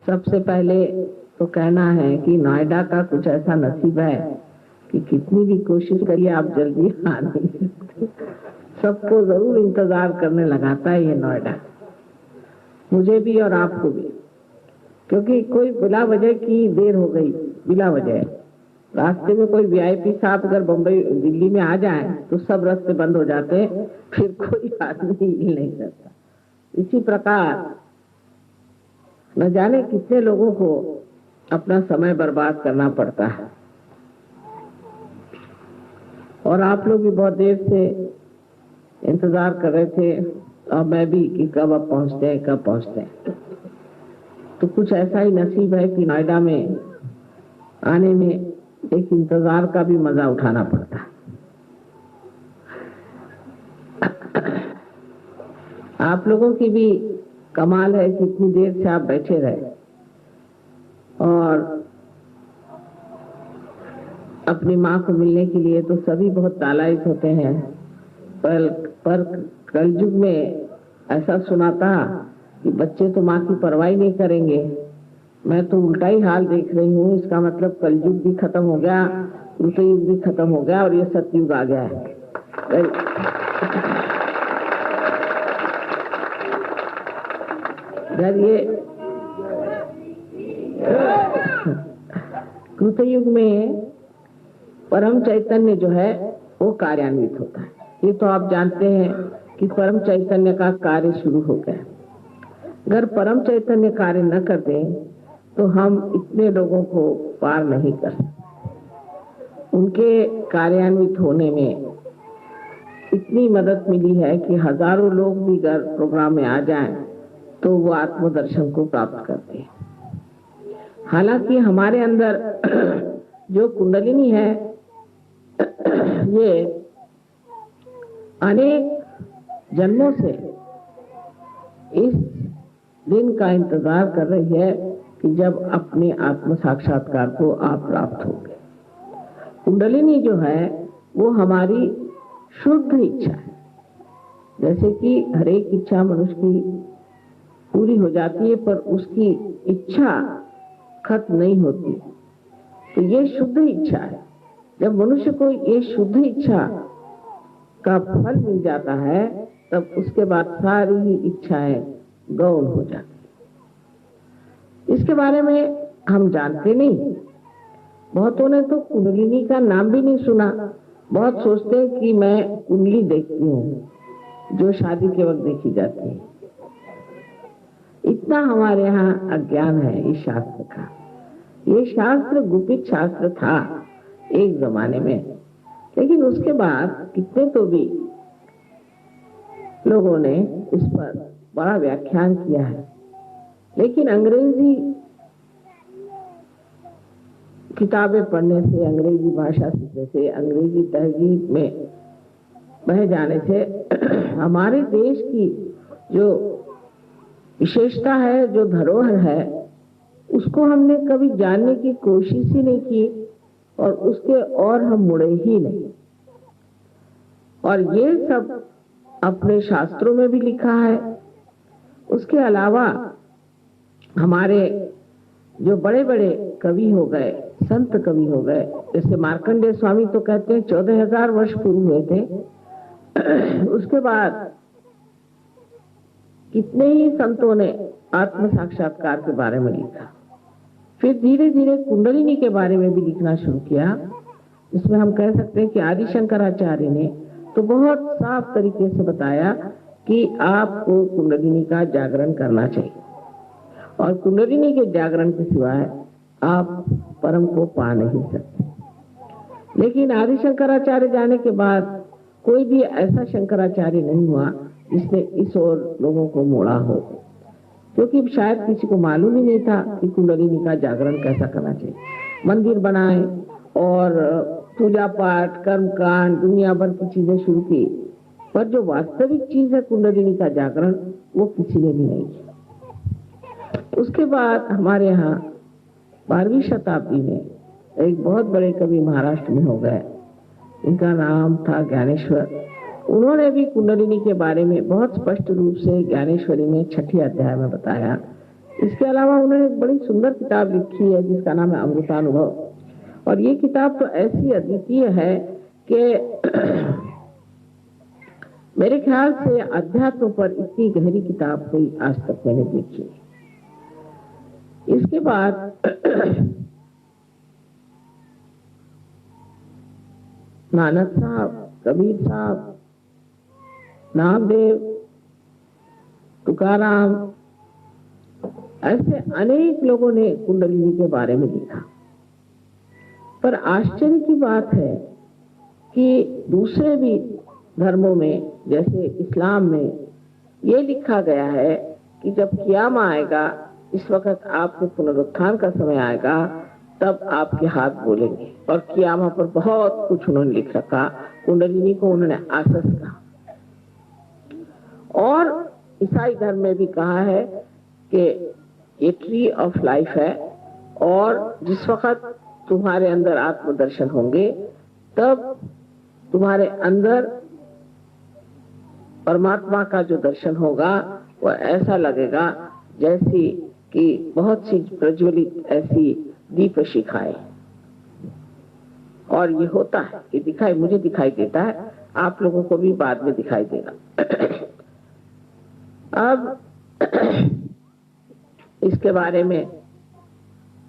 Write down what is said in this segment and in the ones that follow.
सबसे पहले तो कहना है कि नोएडा का कुछ ऐसा नसीब है कि कितनी भी कोशिश करिए आप जल्दी आ नहीं सकते। सबको जरूर इंतजार करने लगाता है ये नोएडा, मुझे भी और आपको भी, क्योंकि कोई बिला वजह की देर हो गई। बिला वजह रास्ते में कोई वीआईपी साहब अगर बम्बई दिल्ली में आ जाए तो सब रास्ते बंद हो जाते हैं, फिर कोई आदमी हिल नहीं सकता। इसी प्रकार न जाने कितने लोगों को अपना समय बर्बाद करना पड़ता है, और आप लोग भी बहुत देर से इंतजार कर रहे थे और मैं भी कि कब अब पहुंचते हैं, कब पहुंचते हैं। तो कुछ ऐसा ही नसीब है कि नोएडा में आने में एक इंतजार का भी मजा उठाना पड़ता है। आप लोगों की भी कमाल है कि इतनी देर से आप बैठे रहे और अपनी माँ को मिलने के लिए। तो सभी बहुत तालायित होते हैं, पर कलयुग में ऐसा सुना था कि बच्चे तो माँ की परवाह नहीं करेंगे। मैं तो उल्टा ही हाल देख रही हूँ। इसका मतलब कलयुग भी खत्म हो गया, कृतयुग भी खत्म हो गया और ये सतयुग आ गया है। जब ये कृतयुग में परम चैतन्य जो है वो कार्यान्वित होता है। ये तो आप जानते हैं कि परम चैतन्य का कार्य शुरू हो गया। अगर परम चैतन्य कार्य न कर दें तो हम इतने लोगों को पार नहीं कर सकते। उनके कार्यान्वित होने में इतनी मदद मिली है कि हजारों लोग भी अगर प्रोग्राम में आ जाएं तो वो आत्मदर्शन को प्राप्त करते हैं। हालांकि हमारे अंदर जो कुंडलिनी है ये अनेक जन्मों से इस दिन का इंतजार कर रही है कि जब अपने आत्म साक्षात्कार को आप प्राप्त होंगे। कुंडलिनी जो है वो हमारी शुद्ध इच्छा है। जैसे कि हर एक इच्छा मनुष्य की पूरी हो जाती है पर उसकी इच्छा खत्म नहीं होती, तो ये शुद्ध इच्छा है। जब मनुष्य को ये शुद्ध इच्छा का फल मिल जाता है तब उसके बाद सारी ही इच्छाएं गौण हो जाती। इसके बारे में हम जानते नहीं। बहुतों ने तो कुंडलिनी का नाम भी नहीं सुना। बहुत सोचते हैं कि मैं कुंडली देखती हूँ, जो शादी के वक्त देखी जाती है। इतना हमारे यहाँ अज्ञान है इस शास्त्र का। ये शास्त्र गुपित शास्त्र था एक जमाने में, लेकिन उसके बाद कितने तो भी लोगों ने इस पर बड़ा व्याख्यान किया है। लेकिन अंग्रेजी किताबें पढ़ने से, अंग्रेजी भाषा सीखने से, अंग्रेजी तहजीब में बह जाने से हमारे देश की जो विशेषता है, जो धरोहर है, उसको हमने कभी जानने की कोशिश ही नहीं की और उसके और हम मुड़े ही नहीं। और ये सब अपने शास्त्रों में भी लिखा है। उसके अलावा हमारे जो बड़े बड़े कवि हो गए, संत कवि हो गए, जैसे मार्कंडेय स्वामी तो कहते हैं 14,000 वर्ष पूर्व हुए थे। उसके बाद कितने ही संतों ने आत्म साक्षात्कार के बारे में लिखा। फिर धीरे धीरे कुंडलिनी के बारे में भी लिखना शुरू किया, जिसमें हम कह सकते हैं कि आदि शंकराचार्य ने तो बहुत साफ तरीके से बताया कि आपको कुंडलिनी का जागरण करना चाहिए और कुंडलिनी के जागरण के सिवाय आप परम को पा नहीं सकते। लेकिन आदि शंकराचार्य जाने के बाद कोई भी ऐसा शंकराचार्य नहीं हुआ जिसने इस ओर लोगों को मोड़ा हो, क्योंकि शायद किसी को मालूम ही नहीं था कि कुंडलिनी का जागरण कैसा करना चाहिए। मंदिर बनाए और पूजा पाठ, कर्मकांड, दुनिया भर की चीजें शुरू की, पर जो वास्तविक चीज है कुंडलिनी का जागरण, वो किसी ने भी नहीं किया। उसके बाद हमारे यहाँ 12वीं शताब्दी में एक बहुत बड़े कवि महाराष्ट्र में हो गए, इनका नाम था ज्ञानेश्वर। उन्होंने भी कुंडलिनी के बारे में बहुत स्पष्ट रूप से ज्ञानेश्वरी में 6ठे अध्याय में बताया इसके अलावा उन्होंने एक बड़ी सुंदर किताब लिखी है जिसका नाम है अमृतानुभव। और ये किताब तो ऐसी अद्वितीय है कि मेरे ख्याल से अध्यात्म पर इतनी गहरी किताब कोई आज तक मैंने देखी नहीं। इसके बाद नानक साहब, कबीर साहब, नामदेव, तुकाराम, ऐसे अनेक लोगों ने कुंडलिनी के बारे में लिखा। पर आश्चर्य की बात है कि दूसरे भी धर्मों में जैसे इस्लाम में ये लिखा गया है कि जब क़यामत आएगा, इस वक्त आपके पुनरुत्थान का समय आएगा, तब आपके हाथ बोलेंगे। और क़यामत पर बहुत कुछ उन्होंने लिख रखा। कुंडलिनी को उन्होंने आसस कहा। और ईसाई धर्म में भी कहा है कि ये ट्री ऑफ लाइफ है, और जिस वक्त तुम्हारे अंदर आत्मदर्शन होंगे तब तुम्हारे अंदर परमात्मा का जो दर्शन होगा वो ऐसा लगेगा जैसी कि बहुत सी प्रज्वलित ऐसी दीप शिखाएं। और ये होता है, ये दिखाई, मुझे दिखाई देता है, आप लोगों को भी बाद में दिखाई देगा। अब इसके बारे में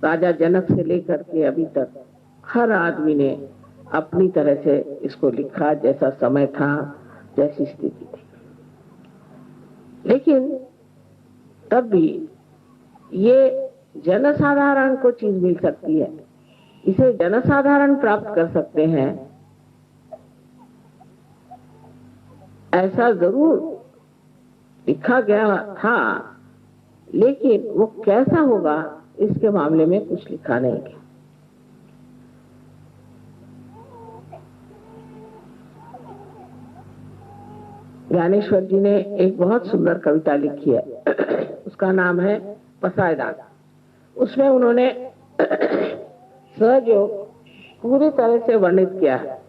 राजा जनक से लेकर के अभी तक हर आदमी ने अपनी तरह से इसको लिखा, जैसा समय था, जैसी स्थिति थी। लेकिन तब भी ये जनसाधारण को चीज मिल सकती है, इसे जनसाधारण प्राप्त कर सकते हैं, ऐसा जरूर लिखा गया था। लेकिन वो कैसा होगा इसके मामले में कुछ लिखा नहीं है। ज्ञानेश्वर जी ने एक बहुत सुंदर कविता लिखी है, उसका नाम है पसायदान। उसमें उन्होंने सहयोग पूरी तरह से वर्णित किया है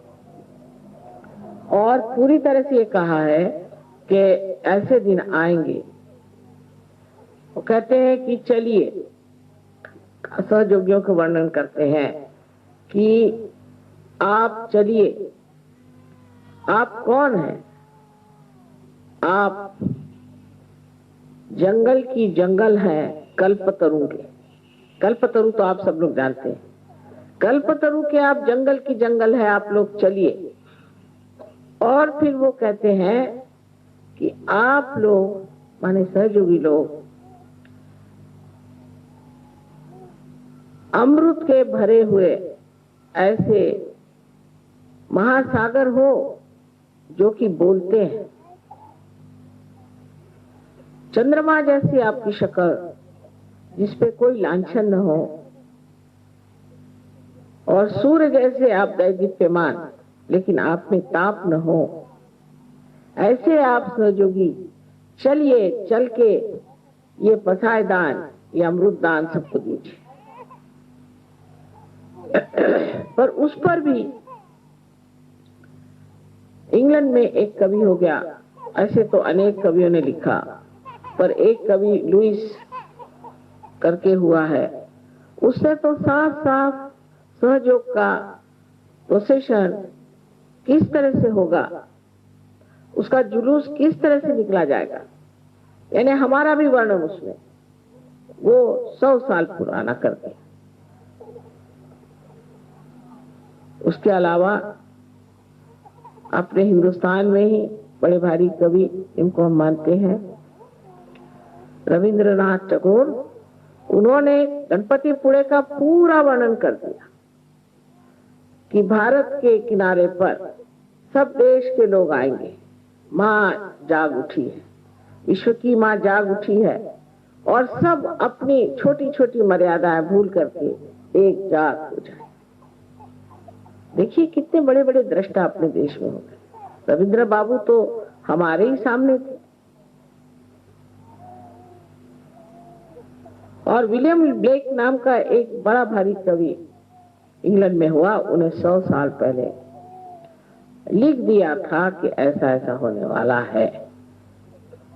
और पूरी तरह से ये कहा है कि ऐसे दिन आएंगे। वो कहते हैं कि चलिए, सहयोगियों का वर्णन करते हैं कि आप चलिए, आप कौन हैं? आप जंगल की जंगल हैं कल्पतरु के। कल्पतरु तो आप सब लोग जानते हैं। कल्पतरु के आप जंगल की जंगल है, आप लोग चलिए। और फिर वो कहते हैं कि आप लोग, माने सहयोगी लोग, अमृत के भरे हुए ऐसे महासागर हो जो कि बोलते हैं। चंद्रमा जैसी आपकी शक्ल, जिसपे कोई लांछन न हो, और सूर्य जैसे आप दैदीप्यमान, लेकिन आप में ताप न हो, ऐसे आप सहयोगी चलिए, चल के ये पसायदान, ये अमृतदान सबको दीजिए। पर उस पर भी इंग्लैंड में एक कवि हो गया, ऐसे तो अनेक कवियों ने लिखा, पर एक कवि लुइस करके हुआ है, उससे तो साफ साफ सहयोग का प्रोसेशन किस तरह से होगा, उसका जुलूस किस तरह से निकला जाएगा, यानी हमारा भी वर्णन उसमें वो 100 साल पुराना करते हैं। उसके अलावा अपने हिंदुस्तान में ही बड़े भारी कवि, इनको हम मानते हैं, रविंद्रनाथ टैगोर, उन्होंने गणपतिपुळे का पूरा वर्णन कर दिया कि भारत के किनारे पर सब देश के लोग आएंगे, माँ जाग उठी है, विश्व की माँ जाग उठी है, और सब अपनी छोटी छोटी मर्यादाएं भूल करके एक जाग हो जाए। देखिए कितने बड़े बड़े दृष्टा अपने देश में हो गए। रविंद्र बाबू तो हमारे ही सामने थे। और विलियम ब्लेक नाम का एक बड़ा भारी कवि इंग्लैंड में हुआ, उन्हें 100 साल पहले लिख दिया था कि ऐसा ऐसा होने वाला है।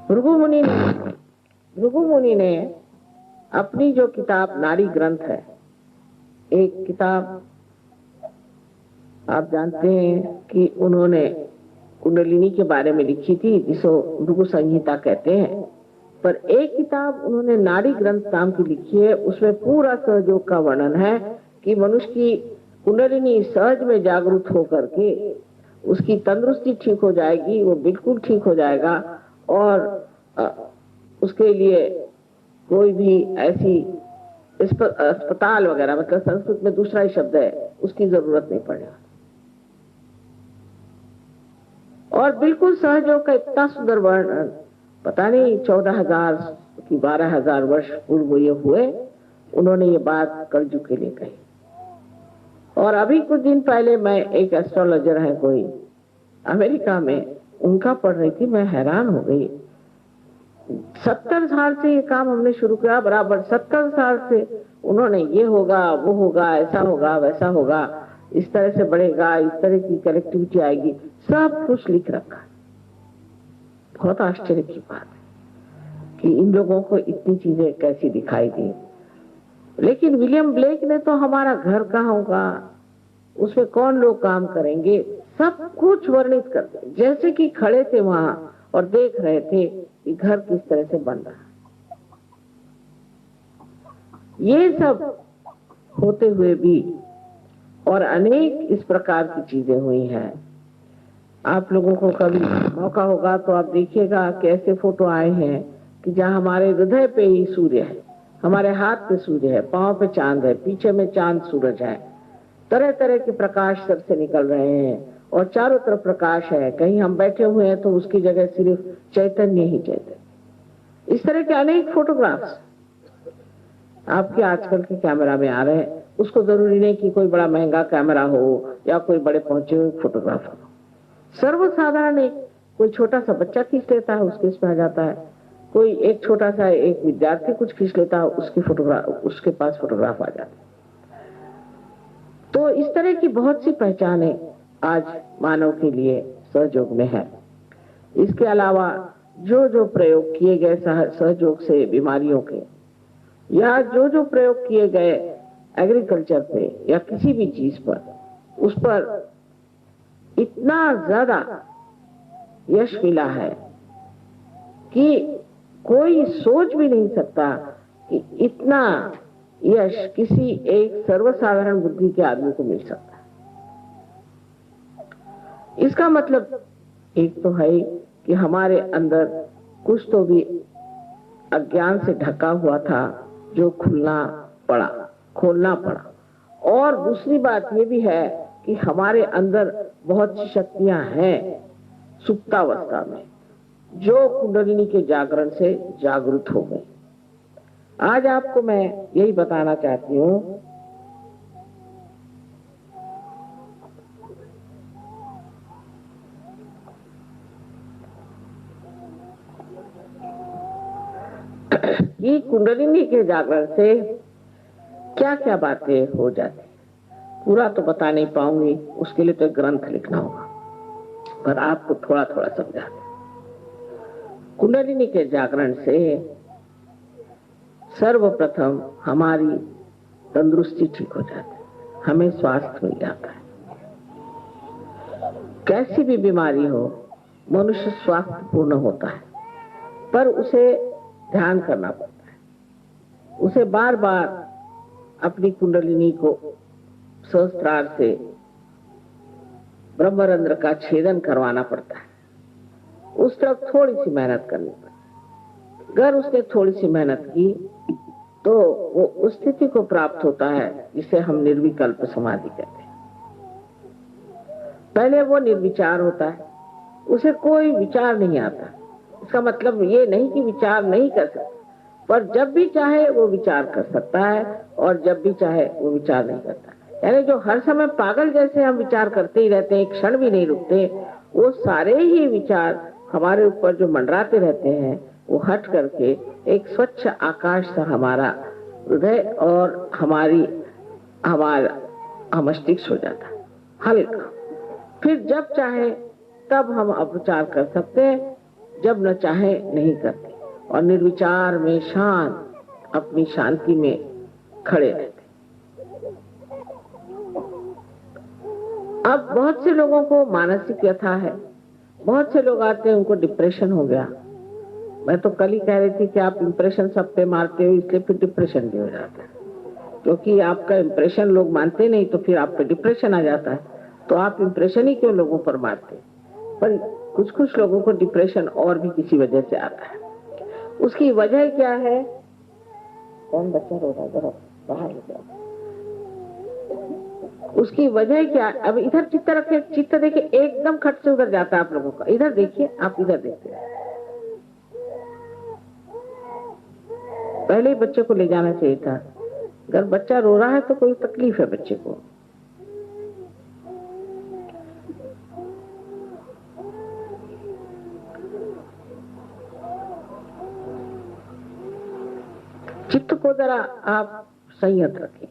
भृगु मुनि ने अपनी जो किताब नाड़ी ग्रंथ है, एक किताब आप जानते हैं कि उन्होंने कुंडलिनी के बारे में लिखी थी, जिसको भृगु संहिता कहते हैं, पर एक किताब उन्होंने नाड़ी ग्रंथ नाम की लिखी है। उसमें पूरा सहयोग का वर्णन है कि मनुष्य की कुंडलिनी सहज में जागरूक होकर के उसकी तंदुरुस्ती ठीक हो जाएगी, वो बिल्कुल ठीक हो जाएगा, और उसके लिए कोई भी ऐसी अस्पताल वगैरह, मतलब संस्कृत में दूसरा ही शब्द है, उसकी जरूरत नहीं पड़ेगा। और बिल्कुल सहयोग का इतना सुंदर वर्णन, पता नहीं 14,000 की 12,000 वर्ष पूर्व ये हुए, उन्होंने ये बात कलयुग के लिए कही। और अभी कुछ दिन पहले मैं एक एस्ट्रोलॉजर है कोई अमेरिका में, उनका पढ़ रही थी, मैं हैरान हो गई। 70 साल से ये काम हमने शुरू किया, बराबर 70 साल से उन्होंने ये होगा, वो होगा, ऐसा होगा, वैसा होगा, इस तरह से बढ़ेगा, इस तरह की कनेक्टिविटी आएगी, सब कुछ लिख रखा। बहुत आश्चर्य की बात है कि इन लोगों को इतनी चीजें कैसी दिखाई दी। लेकिन विलियम ब्लेक ने तो हमारा घर कहाँ होगा, उसमें कौन लोग काम करेंगे, सब कुछ वर्णित करते, जैसे कि खड़े थे वहां और देख रहे थे कि घर किस तरह से बन रहा है। ये सब होते हुए भी और अनेक इस प्रकार की चीजें हुई हैं। आप लोगों को कभी मौका होगा तो आप देखिएगा कि ऐसे फोटो आए हैं कि जहां हमारे हृदय पे ही सूर्य है, हमारे हाथ पे सूर्य है, पांव पे चांद है, पीछे में चांद सूरज है, तरह तरह के प्रकाश सर से निकल रहे हैं और चारों तरफ प्रकाश है। कहीं हम बैठे हुए हैं तो उसकी जगह सिर्फ चैतन्य ही चैतन्य। इस तरह के अनेक फोटोग्राफ्स आपके आजकल के कैमरा में आ रहे हैं। उसको जरूरी नहीं कि कोई बड़ा महंगा कैमरा हो या कोई बड़े पहुंचे हुए फोटोग्राफर हो, सर्वसाधारण एक कोई छोटा सा बच्चा खींच लेता है, उसके इसमें आ जाता है। कोई एक छोटा सा एक विद्यार्थी कुछ खींच लेता है, उसके पास फोटोग्राफ आ जाता है। तो इस तरह की बहुत सी पहचानें आज मानव के लिए सहयोग में है। इसके अलावा जो जो प्रयोग किए गए सहयोग से बीमारियों के, या जो जो प्रयोग किए गए एग्रीकल्चर पे या किसी भी चीज पर, उस पर इतना ज्यादा यश मिला है कि कोई सोच भी नहीं सकता कि इतना यश किसी एक सर्वसाधारण बुद्धि के आदमी को मिल सकता है। इसका मतलब एक तो है कि हमारे अंदर कुछ तो भी अज्ञान से ढका हुआ था जो खोलना पड़ा। और दूसरी बात ये भी है कि हमारे अंदर बहुत सी शक्तियां हैं सुप्तावस्था में, जो कुंडलिनी के जागरण से जागृत हो गई। आज आपको मैं यही बताना चाहती हूँ कि कुंडलिनी के जागरण से क्या क्या बातें हो जाती। पूरा तो बता नहीं पाऊंगी, उसके लिए तो एक ग्रंथ लिखना होगा, पर आपको थोड़ा थोड़ा समझा दें। कुंडलिनी के जागरण से सर्वप्रथम हमारी तंदुरुस्ती ठीक हो जाती है, हमें स्वास्थ्य मिल जाता है। कैसी भी बीमारी हो, मनुष्य स्वास्थ्यपूर्ण होता है, पर उसे ध्यान करना पड़ता है, उसे बार बार अपनी कुंडलिनी को सहस्त्रार से ब्रह्मरंध्र का छेदन करवाना पड़ता है। उस तरफ थोड़ी सी मेहनत करनी पड़ती है। अगर उसने थोड़ी सी मेहनत की तो वो उस स्थिति को प्राप्त होता है जिसे हम निर्विकल्प समाधि कहते हैं। पहले वो निर्विचार होता है, उसे कोई विचार नहीं आता। इसका मतलब ये नहीं कि विचार नहीं कर सकता, पर जब भी चाहे वो विचार कर सकता है और जब भी चाहे वो विचार नहीं करता। यानी जो हर समय पागल जैसे हम विचार करते ही रहते हैं, एक क्षण भी नहीं रुकते, वो सारे ही विचार हमारे ऊपर जो मंडराते रहते हैं, वो हट करके एक स्वच्छ आकाश सा हमारा हृदय और हमारा मस्तिष्क हो जाता है हल्का। फिर जब चाहे तब हम विचार कर सकते हैं, जब न चाहे नहीं करते। और निर्विचार में शांत अपनी शांति में खड़े रहते। अब बहुत से लोगों को मानसिक व्यथा है, बहुत से लोग आते हैं उनको डिप्रेशन हो गया। मैं तो कल ही कह रही थी कि आप इंप्रेशन सब पे मारते हो इसलिए फिर डिप्रेशन भी हो जाता है, क्योंकि आपका इंप्रेशन लोग मानते नहीं तो फिर आप पे डिप्रेशन आ जाता है। तो आप इंप्रेशन ही क्यों लोगों पर मारते? पर कुछ कुछ लोगों को डिप्रेशन और भी किसी वजह से आता है। उसकी वजह क्या है? कौन बच्चा रो रहा है? जरा बाहर हो जाओ। उसकी वजह क्या? अब इधर चित्त रखे, चित्त देखिए एकदम खट से उधर जाता है आप लोगों का। इधर देखिए, आप इधर देखिए। पहले ही बच्चे को ले जाना चाहिए था। अगर बच्चा रो रहा है तो कोई तकलीफ है बच्चे को। चित्त को जरा आप संयत रखें,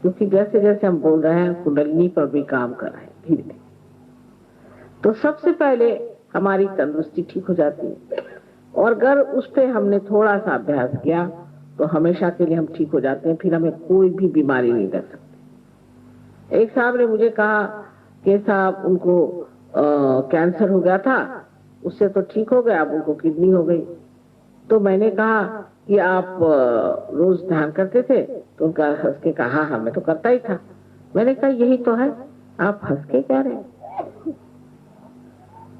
क्योंकि जैसे जैसे हम बोल रहे हैं कुंडलिनी पर भी काम कर रहे हैं धीरे धीरे। तो सबसे पहले हमारी तंदुरुस्ती ठीक हो जाती है, और अगर उस पे हमने थोड़ा सा अभ्यास किया तो हमेशा के लिए हम ठीक हो जाते हैं। फिर हमें कोई भी बीमारी नहीं लग सकती। एक साहब ने मुझे कहा कि साहब उनको कैंसर हो गया था, उससे तो ठीक हो गया, अब उनको किडनी हो गई। तो मैंने कहा कि आप रोज ध्यान करते थे? तो उनका हंस के कहा हाँ मैं तो करता ही था। मैंने कहा यही तो है, आप हंस के कह रहे हैं,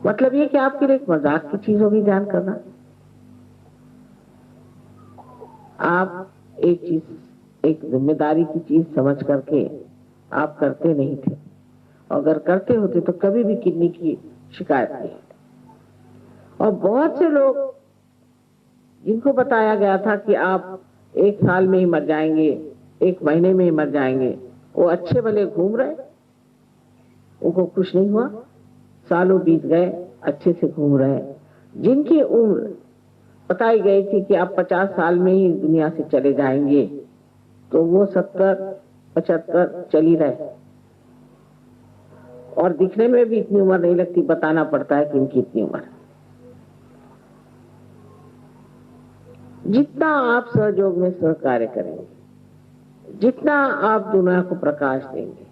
मतलब ये कि आपके लिए एक मजाक की चीज होगी ध्यान करना। आप एक चीज, एक जिम्मेदारी की चीज समझ करके आप करते नहीं थे, अगर करते होते तो कभी भी किडनी की शिकायत नहीं होती। और बहुत से लोग जिनको बताया गया था कि आप 1 साल में ही मर जाएंगे, 1 महीने में ही मर जाएंगे, वो अच्छे भले घूम रहे, उनको कुछ नहीं हुआ। सालों बीत गए, अच्छे से घूम रहे। जिनकी उम्र बताई गई थी कि आप 50 साल में ही दुनिया से चले जाएंगे, तो वो 70-75 चल ही रहे। और दिखने में भी इतनी उम्र नहीं लगती, बताना पड़ता है कि इनकी इतनी उम्र। जितना आप सहयोग में सहकार्य करेंगे, जितना आप दुनिया को प्रकाश देंगे,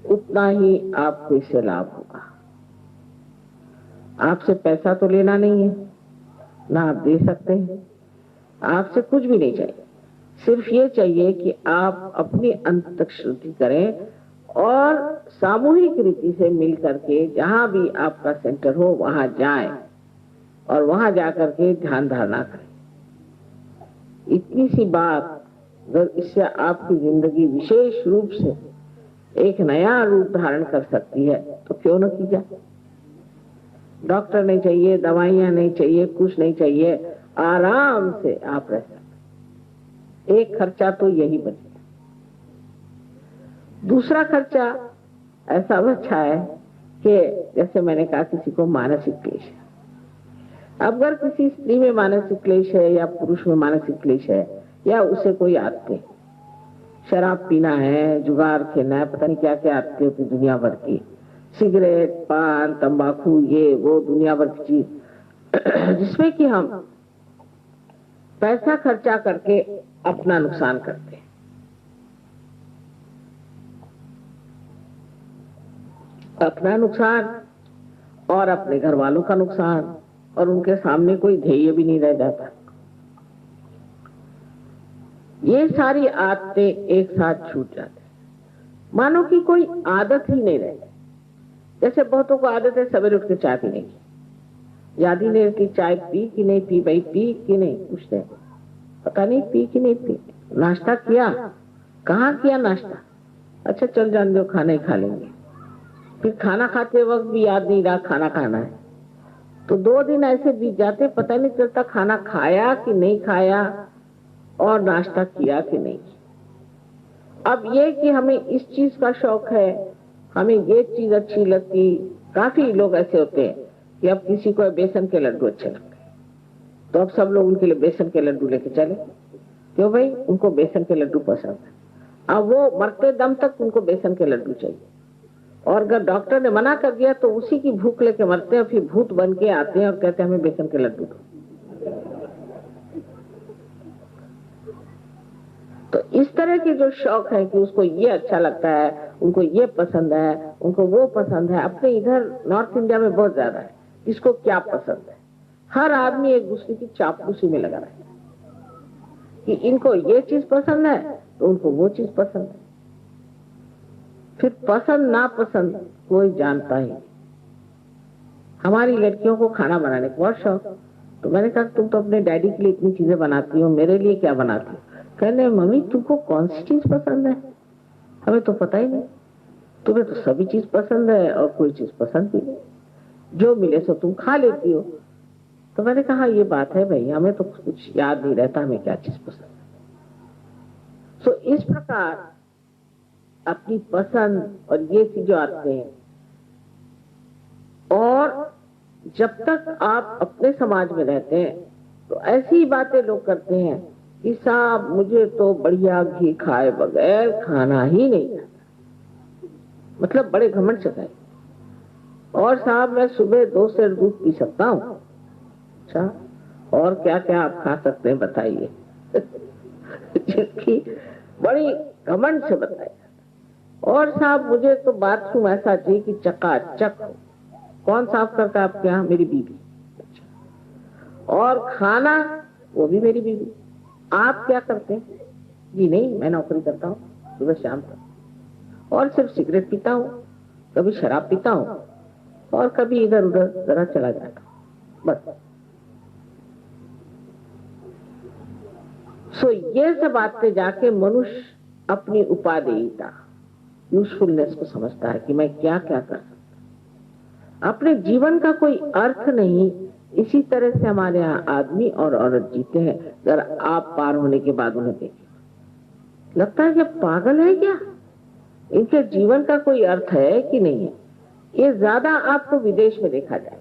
उतना ही आपको इससे लाभ होगा। आपसे पैसा तो लेना नहीं है, ना आप दे सकते हैं, आपसे कुछ भी नहीं चाहिए। सिर्फ ये चाहिए कि आप अपनी अंततक शुद्धि करें और सामूहिक रीति से मिल करके जहां भी आपका सेंटर हो वहां जाएं और वहां जाकर के ध्यान धारणा करें। इतनी सी बात अगर इससे आपकी जिंदगी विशेष रूप से एक नया रूप धारण कर सकती है तो क्यों न की जाए। डॉक्टर नहीं चाहिए, दवाइयां नहीं चाहिए, कुछ नहीं चाहिए, आराम से आप रह सकते। एक खर्चा तो यही बचेगा। दूसरा खर्चा ऐसा बचा है कि जैसे मैंने कहा किसी को मानसिक क्लेश है। अब अगर किसी स्त्री में मानसिक क्लेश है या पुरुष में मानसिक क्लेश है, या उसे कोई आदतें, शराब पीना है, जुगार खेलना है, पता नहीं क्या क्या आदतें होती दुनिया भर की, सिगरेट, पान, तंबाकू, ये वो दुनिया भर की चीज जिसमें कि हम पैसा खर्चा करके अपना नुकसान करते हैं। अपना नुकसान और अपने घर वालों का नुकसान, और उनके सामने कोई ध्येय भी नहीं रह जाता। ये सारी आदतें एक साथ छूट जाती, मानो कि कोई आदत ही नहीं रहती। जैसे बहुतों को आदत है सवेरे उठ के चाय पीने की, याद ही नहीं रहती चाय पी कि नहीं पी, भाई पी कि नहीं, पूछते हैं पता नहीं पी कि नहीं पी। नाश्ता किया, कहाँ किया नाश्ता, अच्छा चल जान दो खाना ही खा लेंगे। फिर खाना खाते वक्त भी याद नहीं रहा खाना खाना है, तो 2 दिन ऐसे बीत जाते, पता नहीं चलता खाना खाया कि नहीं खाया और नाश्ता किया कि नहीं। अब ये कि हमें इस चीज का शौक है, हमें ये चीज अच्छी लगती। काफी लोग ऐसे होते हैं कि अब किसी को बेसन के लड्डू अच्छे लगते हैं, तो अब सब लोग उनके लिए बेसन के लड्डू लेके चले, क्यों भाई, उनको बेसन के लड्डू पसंद है। अब वो मरते दम तक उनको बेसन के लड्डू चाहिए, और अगर डॉक्टर ने मना कर दिया तो उसी की भूख लेके मरते हैं, फिर भूत बन के आते हैं और कहते हैं हमें बेसन के लड्डू दो। तो इस तरह के जो शौक है कि उसको ये अच्छा लगता है, उनको ये पसंद है, उनको वो पसंद है, अपने इधर नॉर्थ इंडिया में बहुत ज्यादा है। किसको क्या पसंद है, हर आदमी एक दूसरे की चापलूसी में लगा रहता है कि इनको ये चीज पसंद है तो उनको वो चीज पसंद है। फिर पसंद ना पसंद कोई जानता ही। हमारी लड़कियों को खाना बनाने का बहुत शौक, तो मैंने कहा तुम तो अपने डैडी के लिए इतनी चीजें बनाती हो, मेरे लिए क्या बनाती हो? कहने मम्मी तुमको कौन सी चीज पसंद है, हमें तो पता ही नहीं, तुम्हें तो सभी चीज पसंद है और कोई चीज पसंद भी नहीं, जो मिले सो तुम खा लेती हो। तो मैंने कहा ये बात है भाई, हमें तो कुछ याद नहीं रहता हमें क्या चीज पसंद है। सो इस प्रकार अपनी पसंद और ये चीजें आते हैं। और जब तक आप अपने समाज में रहते हैं तो ऐसी बातें लोग करते हैं कि साहब मुझे तो बढ़िया घी खाए बगैर खाना ही नहीं आता, मतलब बड़े घमंड से खाए, और साहब मैं सुबह 2 सेर दूध पी सकता हूँ। अच्छा, और क्या क्या आप खा सकते हैं बताइए जिसकी बड़ी घमंड से बताइए। और साहब मुझे तो बाथरूम ऐसा चाहिए कि चकाचक हो। कौन साफ करता है आपके यहाँ? मेरी बीवी। और खाना वो भी मेरी बीवी। आप क्या करते हैं? जी नहीं, मैं नौकरी करता हूँ सुबह शाम तक, और सिर्फ सिगरेट पीता हूँ, कभी शराब पीता हूँ और कभी इधर उधर जरा चला जाता हूँ, बस। सो ये सब बातें जाके मनुष्य अपनी उपादेयता, यूजफुलनेस को समझता है कि मैं क्या क्या कर सकता, अपने जीवन का कोई अर्थ नहीं। इसी तरह से हमारे यहाँ आदमी और औरत जीते हैं। अगर आप पार होने के बाद उन्हें देखें, लगता है कि पागल है क्या, इनके जीवन का कोई अर्थ है कि नहीं है। ये ज्यादा आपको विदेश में देखा जाए।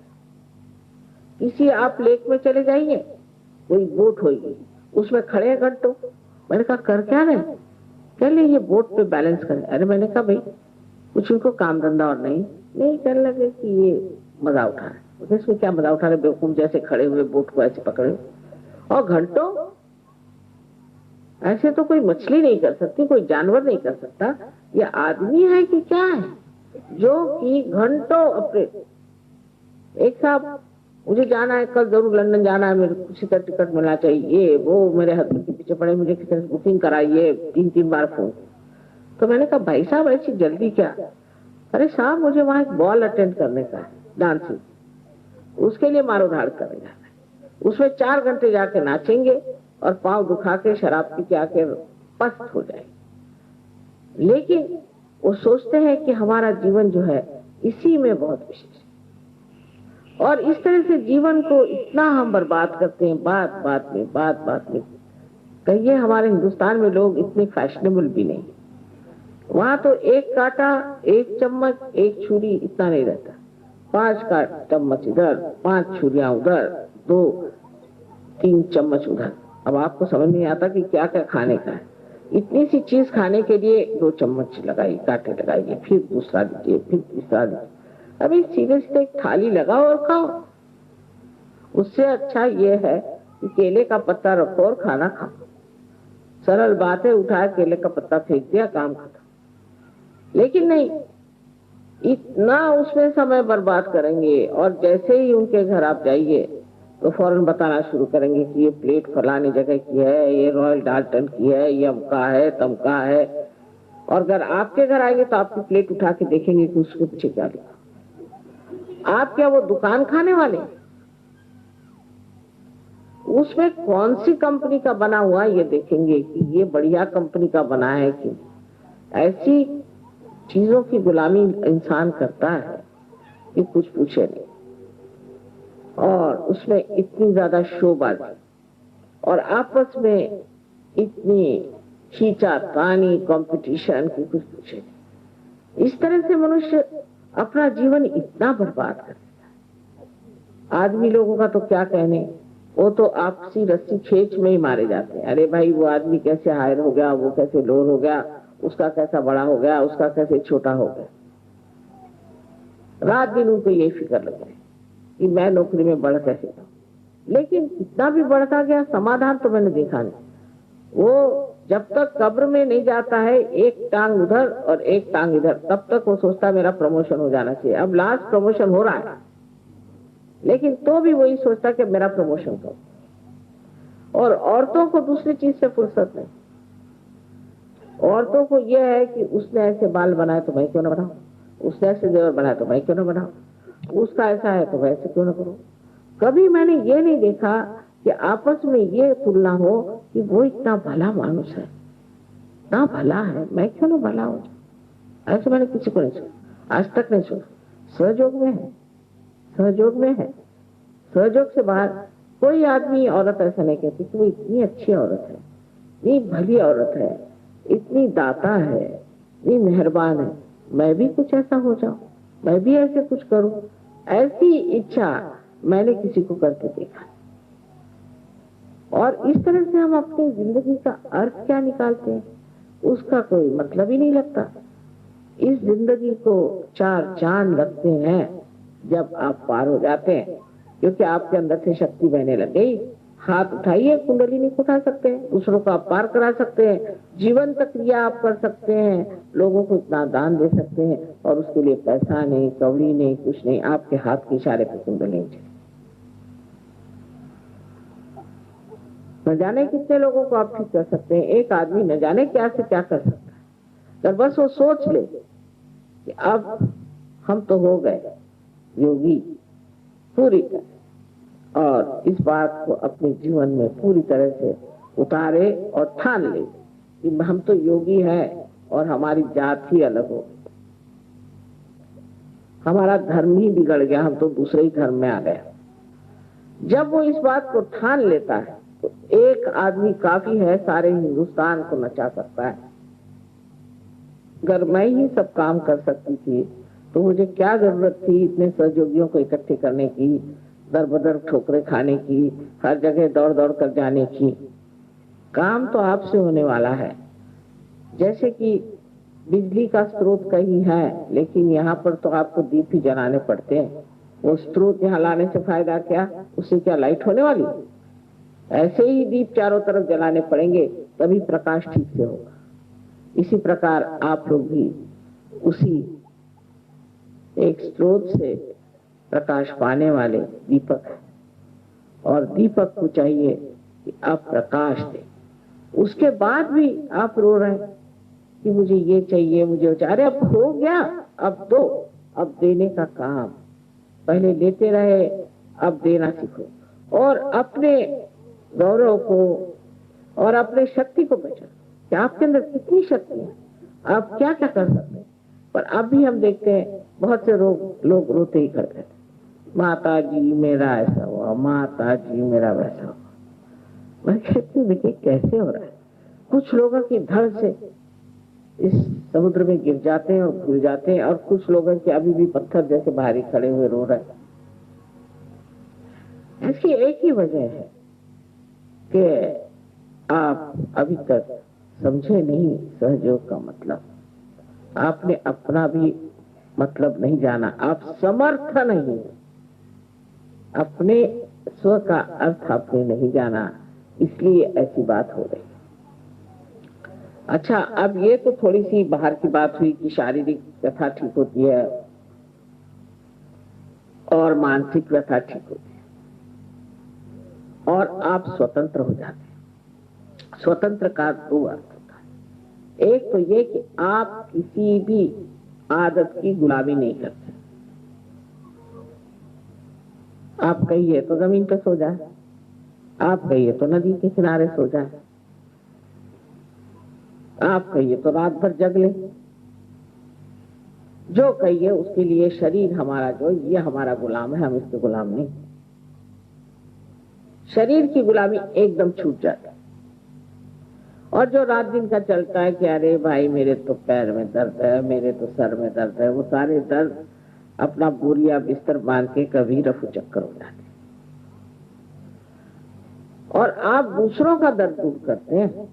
किसी आप लेक में चले जाइए, कोई बोट होगी, उसमें खड़े हैं घंटों। मैंने कहा कर क्या रहे? कह ले ये बोट पे बैलेंस करें। अरे मैंने कहा भाई कुछ उनको काम धंधा और नहीं कहने लगे कि ये मजा उठा रहे। इसमें क्या मजा उठा रहे, बेवकूफ जैसे खड़े हुए बोट को ऐसे पकड़े, और घंटों। ऐसे तो कोई मछली नहीं कर सकती, कोई जानवर नहीं कर सकता, ये आदमी है कि क्या है जो कि घंटों अपने। एक साहब मुझे जाना है, कल जरूर लंदन जाना है, मेरे किसी का टिकट मिलना चाहिए, वो मेरे हस्बैंड के पीछे पड़े, मुझे किसी से बुकिंग कराइए, 3 बार फोन। तो मैंने कहा भाई साहब ऐसी जल्दी क्या? अरे साहब मुझे वहां एक बॉल अटेंड करने का है, डांसिंग, उसके लिए मारो धाड़ करेगा, उसमें 4 घंटे जाके नाचेंगे और पांव दुखा के शराब पी के आके पस्त हो जाए। लेकिन वो सोचते हैं कि हमारा जीवन जो है इसी में बहुत विशेष है। और इस तरह से जीवन को इतना हम बर्बाद करते हैं, बात बात में। कहिए हमारे हिंदुस्तान में लोग इतने फैशनेबल भी नहीं। वहां तो 1 कांटा, 1 चम्मच, 1 छुरी इतना नहीं रहता, 5 चम्मच इधर, 5 छुरियां उधर, 2-3 चम्मच उधर। अब आपको समझ नहीं आता कि क्या क्या खाने का है। इतनी सी चीज खाने के लिए 2 चम्मच लगाइए, कांटे लगाइए, फिर दूसरा दीजिए, फिर तीसरा दीजिए। अभी सीधे सीधे एक थाली लगाओ और खाओ। उससे अच्छा ये है कि केले का पत्ता रखो और खाना खाओ। सरल बात है, उठाया केले का पत्ता फेंक दिया, काम खत्म। लेकिन नहीं, इतना उसमें समय बर्बाद करेंगे, और जैसे ही उनके घर आप जाइए तो फौरन बताना शुरू करेंगे कि ये प्लेट फलानी जगह की है, ये रॉयल डाल्टन की है, ये अमका है तमका है। और अगर आपके घर आएंगे तो आपकी प्लेट उठा के देखेंगे कि उसके पीछे क्या लिखा। आप क्या वो दुकान खाने वाले? उसमें कौन सी कंपनी का बना हुआ ये देखेंगे कि ये बढ़िया कंपनी का बना है कि। ऐसी चीजों की गुलामी इंसान करता है कि कुछ पूछे नहीं। और उसमें इतनी ज्यादा शोबाजी और आपस में इतनी खींचातानी कंपटीशन की कुछ पूछे नहीं। इस तरह से मनुष्य अपना जीवन इतना बर्बाद कर देता है। आदमी लोगों का तो क्या कहने, वो तो आपसी रस्सी खींच में ही मारे जाते हैं। अरे भाई वो आदमी कैसे हायर हो गया, वो कैसे लोअर हो गया, उसका कैसा बड़ा हो गया, उसका कैसे छोटा हो गया। रात दिन उनको यही फिक्र लग रही कि मैं नौकरी में बढ़ कैसे जाऊं। लेकिन इतना भी बढ़ता गया, समाधान तो मैंने देखा नहीं। वो जब तक कब्र में नहीं जाता है एक टांग उधर और एक टांग इधर, तब तक वो सोचता है मेरा प्रमोशन हो जाना चाहिए। अब लास्ट प्रमोशन हो रहा है, लेकिन तो भी वही सोचता कि मेरा प्रमोशन करो। और औरतों को दूसरी चीज से फुर्सत नहीं। औरतों को यह है कि उसने ऐसे बाल बनाए तो मैं क्यों ना बनाऊं, उसने ऐसे जेवर बनाए तो मैं क्यों ना बनाऊं, उसका ऐसा है तो वैसे क्यों ना करूं। कभी मैंने ये नहीं देखा कि आपस में ये तुलना हो कि वो इतना भला मानुष है, इतना भला है, मैं क्यों ना भला हो। ऐसे मैंने किसी को नहीं सुना, आज तक नहीं सुना। सहयोग में है, सहयोग में है। सहयोग से बाहर कोई आदमी औरत ऐसा नहीं कहती कि वो इतनी अच्छी औरत है, इतनी भली औरत है, इतनी दाता है, इतनी मेहरबान है, मैं भी कुछ ऐसा हो जाऊं, मैं भी ऐसे कुछ करूं। ऐसी इच्छा मैंने किसी को करके देखा। और इस तरह से हम अपनी जिंदगी का अर्थ क्या निकालते हैं, उसका कोई मतलब ही नहीं लगता। इस जिंदगी को चार चांद लगते हैं जब आप पार हो जाते हैं, क्योंकि आपके अंदर से शक्ति बहने लग गई। हाथ उठाइए, कुंडलिनी को उठा सकते हैं, दूसरों को आप पार करा सकते हैं, जीवन तक क्रिया आप कर सकते हैं, लोगों को इतना दान दे सकते हैं, और उसके लिए पैसा नहीं, कौड़ी नहीं, कुछ नहीं, आपके हाथ के इशारे पर कुंडलिनी चले। न जाने कितने लोगों को आप ठीक कर सकते हैं। एक आदमी न जाने क्या से क्या कर सकता है, अगर बस वो सोच ले कि अब हम तो हो गए योगी पूरी तरह, और इस बात को अपने जीवन में पूरी तरह से उतारे और ठान ले कि हम तो योगी हैं और हमारी जात ही अलग हो, हमारा धर्म ही बिगड़ गया, हम तो दूसरे ही धर्म में आ गए। जब वो इस बात को ठान लेता है तो एक आदमी काफी है, सारे हिंदुस्तान को नचा सकता है। अगर मैं ही सब काम कर सकती थी तो मुझे क्या जरूरत थी इतने सहयोगियों को इकट्ठे करने की, दर बदर ठोकरे खाने की, हर जगह दौड़ दौड़ कर जाने की। काम तो आपसे होने वाला है। जैसे कि बिजली का स्रोत कहीं है, लेकिन यहाँ पर तो आपको दीप ही जलाने पड़ते हैं। वो स्रोत यहाँ लाने से फायदा क्या, उससे क्या लाइट होने वाली? ऐसे ही दीप चारों तरफ जलाने पड़ेंगे, तभी प्रकाश ठीक से होगा। इसी प्रकार आप लोग भी उसी एक स्रोत से प्रकाश पाने वाले दीपक है, और दीपक को चाहिए कि आप प्रकाश दें। उसके बाद भी आप रो रहे हैं कि मुझे ये चाहिए, मुझे वो चाहिए। अरे अब हो गया, अब दो। अब देने का काम, पहले लेते रहे, अब देना सीखो, और अपने गौरव को और अपने शक्ति को पहचानो कि आपके अंदर कितनी शक्ति है, आप क्या क्या कर सकते हैं। पर अब भी हम देखते हैं बहुत से लोग रोते ही करते हैं, माता जी मेरा ऐसा हुआ, माता जी मेरा वैसा हुआ। मैं कहती हूँ देखिए कैसे हो रहा है। कुछ लोगों की धड़ से इस समुद्र में गिर जाते हैं और भूल जाते हैं, और कुछ लोगों के अभी भी पत्थर जैसे भारी खड़े हुए रो रहे हैं। इसकी एक ही वजह है कि आप अभी तक समझे नहीं सहयोग का मतलब। आपने अपना भी मतलब नहीं जाना, आप समर्थ नहीं, अपने स्व का अर्थ आपने नहीं जाना, इसलिए ऐसी बात हो रही। अच्छा, अब ये तो थोड़ी सी बाहर की बात हुई कि शारीरिक व्यथा ठीक होती है और मानसिक व्यथा ठीक होती है और आप स्वतंत्र हो जाते हैं। स्वतंत्र का दो अर्थ होता है। एक तो ये कि आप किसी भी आदत की गुलामी नहीं करते। आप कहिए तो जमीन पे सो जाए, आप कहिए तो नदी के किनारे सो जाए, आप कहिए तो रात भर जग ले, जो कहिए उसके लिए शरीर हमारा जो ये हमारा गुलाम है, हम इसके गुलाम नहीं। शरीर की गुलामी एकदम छूट जाता है। और जो रात दिन का चलता है कि अरे भाई मेरे तो पैर में दर्द है, मेरे तो सर में दर्द है, वो सारे दर्द अपना बोरिया बिस्तर बांध के कभी रफू चक्कर हो जाते हैं। और आप दूसरों का दर्द दूर करते हैं।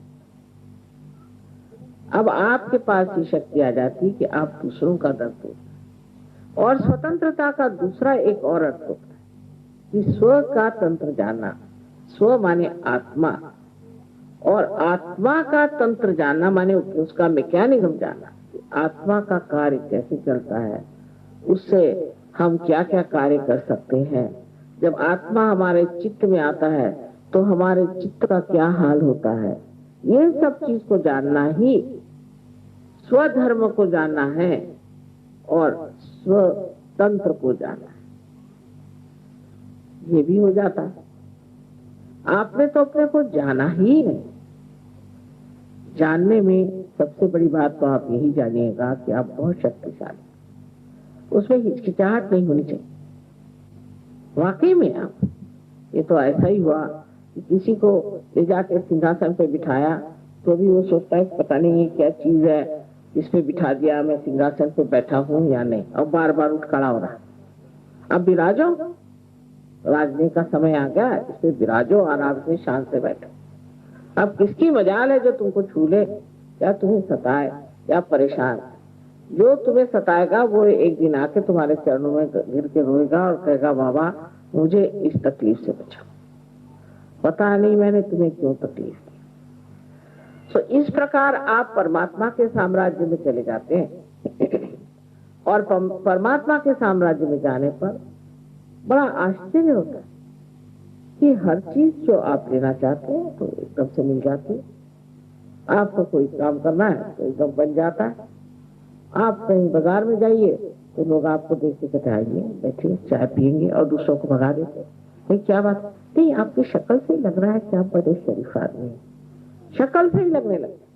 अब आपके पास ये शक्ति आ जाती है कि आप दूसरों का दर्द दूर। और स्वतंत्रता का दूसरा एक और अर्थ होता है कि स्व का तंत्र जानना। स्व माने आत्मा, और आत्मा का तंत्र जानना माने उसका मैकेनिज्म जानना, आत्मा का कार्य कैसे चलता है, उससे हम क्या क्या कार्य कर सकते हैं। जब आत्मा हमारे चित्त में आता है तो हमारे चित्त का क्या हाल होता है, ये सब चीज को जानना ही स्वधर्म को जानना है और स्वतंत्र को जानना है। ये भी हो जाता है। आपने तो अपने को जाना ही नहीं। जानने में सबसे बड़ी बात तो आप यही जानिएगा कि आप बहुत शक्तिशाली, उसमें हिचकिचाहट नहीं होनी चाहिए। वाकई में आप, ये तो ऐसा ही हुआ कि किसी को ले जाकर सिंहासन पे बिठाया तो भी वो सोचता है पता नहीं ये क्या चीज है, इस पे बिठा दिया, मैं सिंहासन पे बैठा हूं या नहीं, और बार बार उठ खड़ा हो रहा। अब विराजो, राजने का समय आ गया, इस पे विराजो, आराम से शांत से बैठो। अब किसकी मजाल है जो तुमको छू ले या तुम्हें सताए या परेशान। जो तुम्हें सताएगा वो एक दिन आके तुम्हारे चरणों में गिर के रोएगा और कहेगा बाबा मुझे इस तकलीफ से बचाओ, पता नहीं मैंने तुम्हें क्यों तकलीफ दी। तो इस प्रकार आप परमात्मा के साम्राज्य में चले जाते हैं और परमात्मा के साम्राज्य में जाने पर बड़ा आश्चर्य होता है कि हर चीज जो आप लेना चाहते हैं तो एकदम से मिल जाती है। आपको कोई काम करना है तो एकदम बन जाता है। आप कहीं बाजार में जाइए तो लोग आपको देख के कहते आइए बैठिए चाय पियेंगे और दूसरों को भगा देते। नहीं क्या बात नहीं, आपकी शक्ल से ही लग रहा है कि आप बड़े शरीफ आदमी हैं, शक्ल से ही लगने लगता।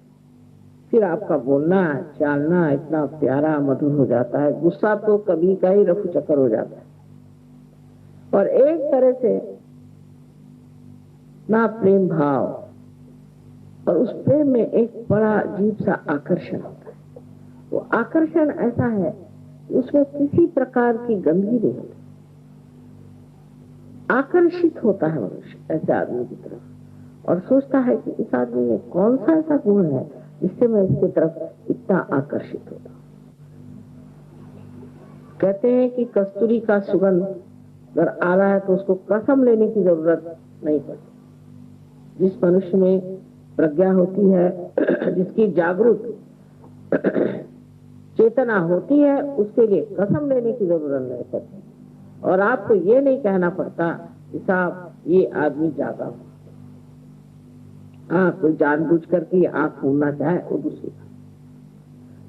फिर आपका बोलना चालना इतना प्यारा मधुर हो जाता है, गुस्सा तो कभी का ही रफू चक्कर हो जाता है। और एक तरह से ना प्रेम भाव, और उस प्रेम में एक बड़ा अजीब सा आकर्षण होता है। वो आकर्षण ऐसा है कि उसमें किसी प्रकार की गंदगी नहीं होती। आकर्षित होता है मनुष्य ऐसे आदमी की तरफ और सोचता है कि इस आदमी में कौन सा ऐसा गुण है जिससे मैं इसकी तरफ इतना आकर्षित होता हूं। कहते हैं कि कस्तूरी का सुगंध अगर आ रहा है तो उसको कसम लेने की जरूरत नहीं पड़ती। जिस मनुष्य में प्रज्ञा होती है, जिसकी जागरूक चेतना होती है, उसके लिए कसम लेने की जरूरत नहीं पड़ती और आपको ये नहीं कहना पड़ता कि साहब ये आदमी जागा हो। कोई जानबूझ करके आंख मूंदना चाहे वो दूसरी बात,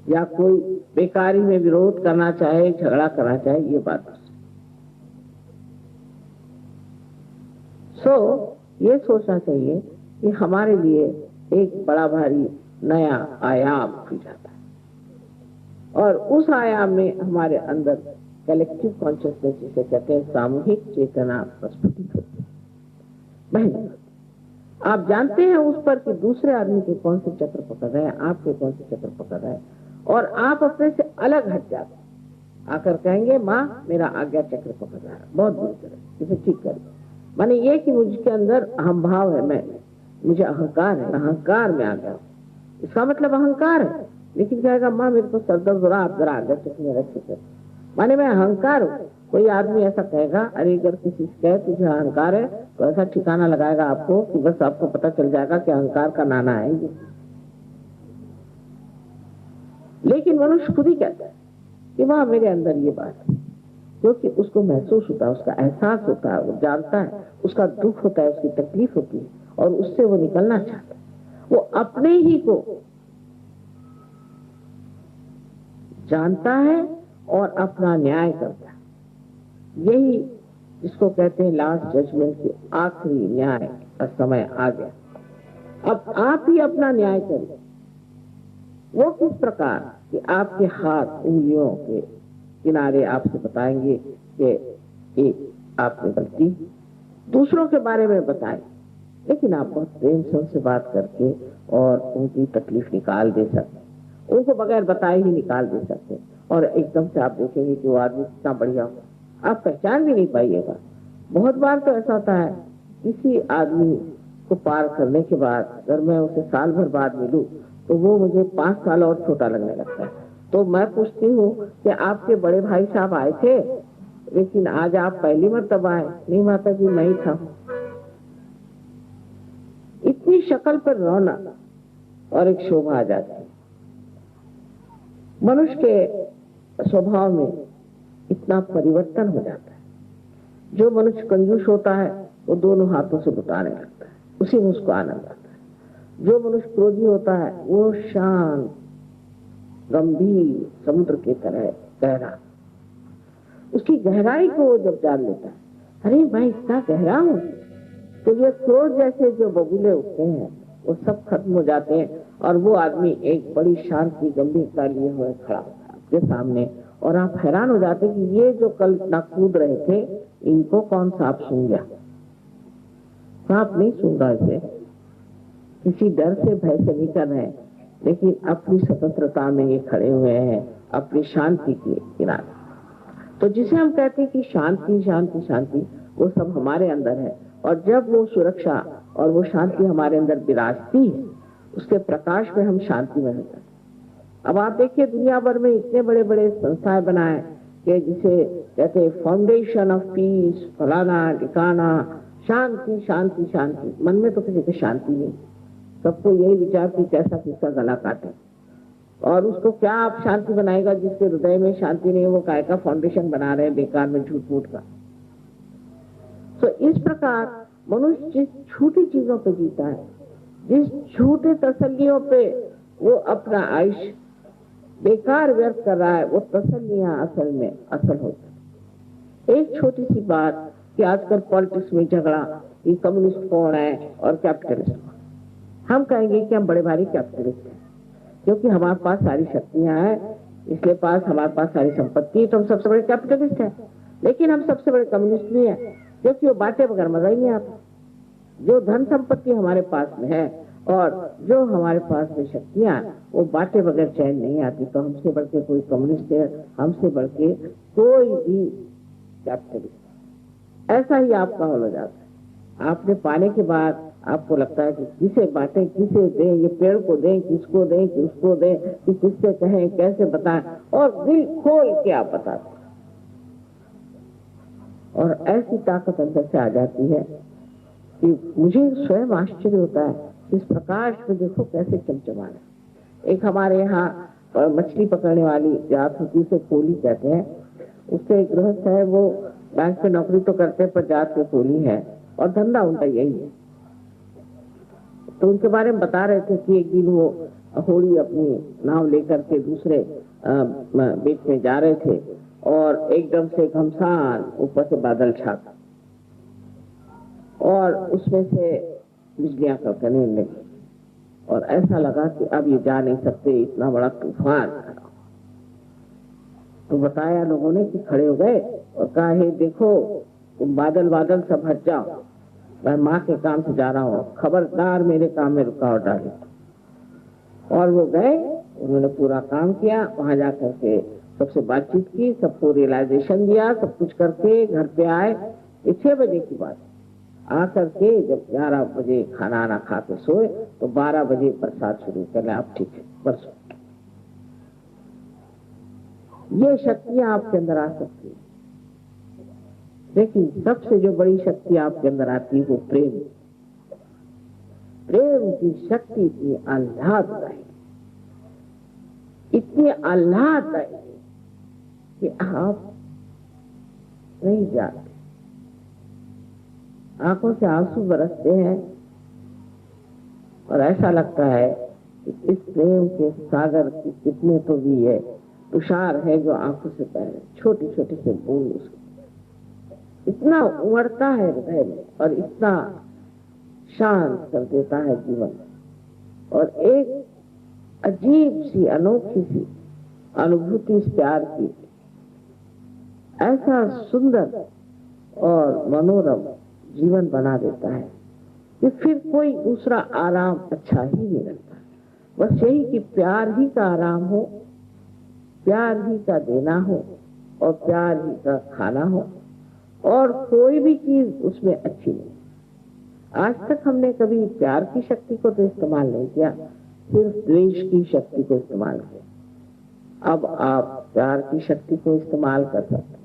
या कोई बेकारी में विरोध करना चाहे, झगड़ा करना चाहे, ये बात। ये सोचना चाहिए कि हमारे लिए एक बड़ा भारी नया आयाम खुल जाता है और उस आयाम में हमारे अंदर कलेक्टिव कॉन्शियसनेस जिसे कहते हैं सामूहिक चेतना प्रस्फुटित होती है। आप जानते हैं उस पर कि दूसरे आदमी के कौन से चक्र पकड़ रहे हैं, आपके कौन से चक्र पकड़ रहे हैं, और आप अपने से अलग हट जाते हैं। आकर कहेंगे माँ मेरा आज्ञा चक्र पकड़ रहा है, बहुत बुरी तरह, इसे ठीक कर दो। माने ये कि मुझके अंदर अहम भाव है, मैं मुझे अहंकार है, अहंकार में आ गया, इसका मतलब अहंकार है। लेकिन कहेगा माँ मेरे को सर दर्द हो रहा, आप जरा आज्ञा चक्र में रखिए, माने मैं अहंकार हूँ। कोई आदमी ऐसा कहेगा, अरे अगर किसी से कहे तुझे अहंकार है तो ऐसा ठिकाना लगाएगा आपको कि बस आपको पता चल जाएगा कि अहंकार का नाना है ये। लेकिन मनुष्य खुद ही कहता है कि वहां मेरे अंदर ये बात है, क्योंकि उसको महसूस होता है, उसका एहसास होता है, वो जानता है, उसका दुख होता है, उसकी तकलीफ होती है और उससे वो निकलना चाहता है। वो अपने ही को जानता है और अपना न्याय करता है। यही जिसको कहते हैं लास्ट जजमेंट की आखिरी न्याय का समय आ गया। अब आप ही अपना न्याय करिए। वो किस प्रकार कि आपके हाथ उंगलियों के किनारे आपसे बताएंगे कि ये आपने गलती, दूसरों के बारे में बताएं, लेकिन आप बहुत प्रेम से उनसे बात करके और उनकी तकलीफ निकाल दे सकते, उनको बगैर बताए ही निकाल दे सकते, और एकदम से आप देखेंगे कि वो आदमी कितना बढ़िया हो, आप पहचान भी नहीं पाइएगा। बहुत बार तो ऐसा होता है किसी आदमी को पार करने के बाद अगर मैं उसे साल भर बाद मिलूं तो वो मुझे 5 साल और छोटा लगने लगता है। तो मैं पूछती हूँ कि आपके बड़े भाई साहब आए थे लेकिन आज आप पहली मर्तबा आए। नहीं माता जी, मैं ही था। इतनी शक्ल पर रौनक और एक शोभा आ जाती है। मनुष्य के स्वभाव में इतना परिवर्तन हो जाता है। जो मनुष्य कंजूस होता है वो दोनों हाथों से लुटाने लगता है, उसी में उसको आनंद आता है। जो मनुष्य क्रोधी होता है वो शांत गंभीर समुद्र की तरह गहरा, उसकी गहराई को वो जब जान लेता है, अरे मैं इतना गहरा हूं, तो ये क्रोध जैसे जो बबूले उठते हैं वो सब खत्म हो जाते हैं और वो आदमी एक बड़ी शांति गंभीरता लिए हुए खड़ा होता है आपके सामने। और आप हैरान हो जाते कि ये जो कल इतना कूद रहे थे इनको कौन सांप सूंघ गया? सांप नहीं सूंघा इसे, किसी डर से भय से नहीं कर रहे, लेकिन अपनी स्वतंत्रता में ये खड़े हुए हैं, अपनी शांति के किनारे। तो जिसे हम कहते हैं कि शांति शांति शांति, वो सब हमारे अंदर है। और जब वो सुरक्षा और वो शांति हमारे अंदर विराजती है, उसके प्रकाश में हम शांति में रहते हैं। अब आप देखिए दुनिया भर में इतने बड़े बड़े संस्थाएं बनाए कि जिसे कहते हैं फाउंडेशन ऑफ पीस, फलाना ठिकाना, शांति शांति शांति। मन में तो किसी की शांति नहीं, सबको यही विचार कि कैसा किसका गला काटे। और उसको क्या आप शांति बनाएगा जिसके हृदय में शांति नहीं है, वो काय का फाउंडेशन बना रहे हैं बेकार में झूठ मूठ का। तो इस प्रकार मनुष्य जिस छोटी चीजों पे जीता है, जिस छोटे तसल्लियों पे वो अपना आयुष्य बेकार व्यर्थ कर रहा है, वो तसल्लियां असल में असल होती है। एक छोटी सी बात कि आजकल पॉलिटिक्स में झगड़ा कि कम्युनिस्ट कौन है और कैपिटलिस्ट कौन। हम कहेंगे कि हम बड़े भारी कैपिटलिस्ट हैं क्योंकि हमारे पास सारी शक्तियां हैं, इसलिए पास हमारे पास सारी संपत्ति, तो हम सबसे बड़े कैपिटलिस्ट हैं। लेकिन हम सबसे बड़े कम्युनिस्ट भी हैं क्योंकि वो बांटे बगैर मजा ही नहीं आता। जो धन संपत्ति हमारे पास में है और जो हमारे पास में शक्तियां वो बांटे बगैर चैन नहीं आती। तो हमसे बढ़ के कोई कम्युनिस्ट है, हमसे बढ़ के कोई भी कैपिटलिस्ट, ऐसा ही आपका हो जाता है। आपने पाने के बाद आपको लगता है कि किसे बांटे, किसे दें, ये पेड़ को दें, किसको दें, कि उसको दें, कि किससे कहें, कैसे बताएं, और दिल खोल के आप बताते। और ऐसी ताकत अंदर से आ जाती है कि मुझे स्वयं आश्चर्य होता है, इस प्रकाश में देखो कैसे चमचमा है। एक हमारे यहाँ मछली पकड़ने वाली जात होती है, उसे कोली कहते हैं। उससे एक गृहस्थ है, वो बैंक में नौकरी तो करते हैं पर जात के कोली है और धंधा उनका यही है। तो उनके बारे में बता रहे थे कि एक दिन वो होड़ी अपनी नाव लेकर के दूसरे बीच में जा रहे थे और एकदम से घमसान ऊपर से बादल छा गया और उसमें से बिजलियां कड़कने लगी और ऐसा लगा कि अब ये जा नहीं सकते, इतना बड़ा तूफान। तो बताया लोगों ने कि खड़े हो गए और कहा, हे देखो तुम बादल बादल सब हट जाओ, मैं माँ के काम से जा रहा हूँ, खबरदार मेरे काम में रुकावट डाले। और वो गए, उन्होंने पूरा काम किया, वहां जाकर के सबसे बातचीत की, सबको रियलाइजेशन दिया, सब कुछ करके घर पे आए। 6 बजे की बात, आकर के जब 11 बजे खाना आना खा के सोए तो 12 बजे बरसात शुरू कर, आप ठीक है बरसो। ये शक्तियां आपके अंदर आ सकती है, लेकिन सबसे जो बड़ी शक्ति आपके अंदर आती है वो प्रेम। प्रेम की शक्ति इतनी आह्लाददायी, इतनी आह्लाददायी कि आप नहीं जाते, आंखों से आंसू बरसते हैं और ऐसा लगता है कि इस प्रेम के सागर की कितने तो भी है, तुषार है जो आंखों से बह रहे, छोटी छोटी से बूंद उसके इतना उमड़ता है हृदय में और इतना शांत कर देता है जीवन। और एक अजीब सी अनोखी सी अनुभूति इस प्यार की, ऐसा सुंदर और मनोरम जीवन बना देता है कि फिर कोई दूसरा आराम अच्छा ही नहीं लगता। बस यही कि प्यार ही का आराम हो, प्यार ही का देना हो और प्यार ही का खाना हो, और कोई भी चीज उसमें अच्छी नहीं। आज तक हमने कभी प्यार की शक्ति को तो इस्तेमाल नहीं किया, सिर्फ द्वेष की शक्ति को इस्तेमाल किया। अब आप प्यार की शक्ति को इस्तेमाल कर सकते हैं।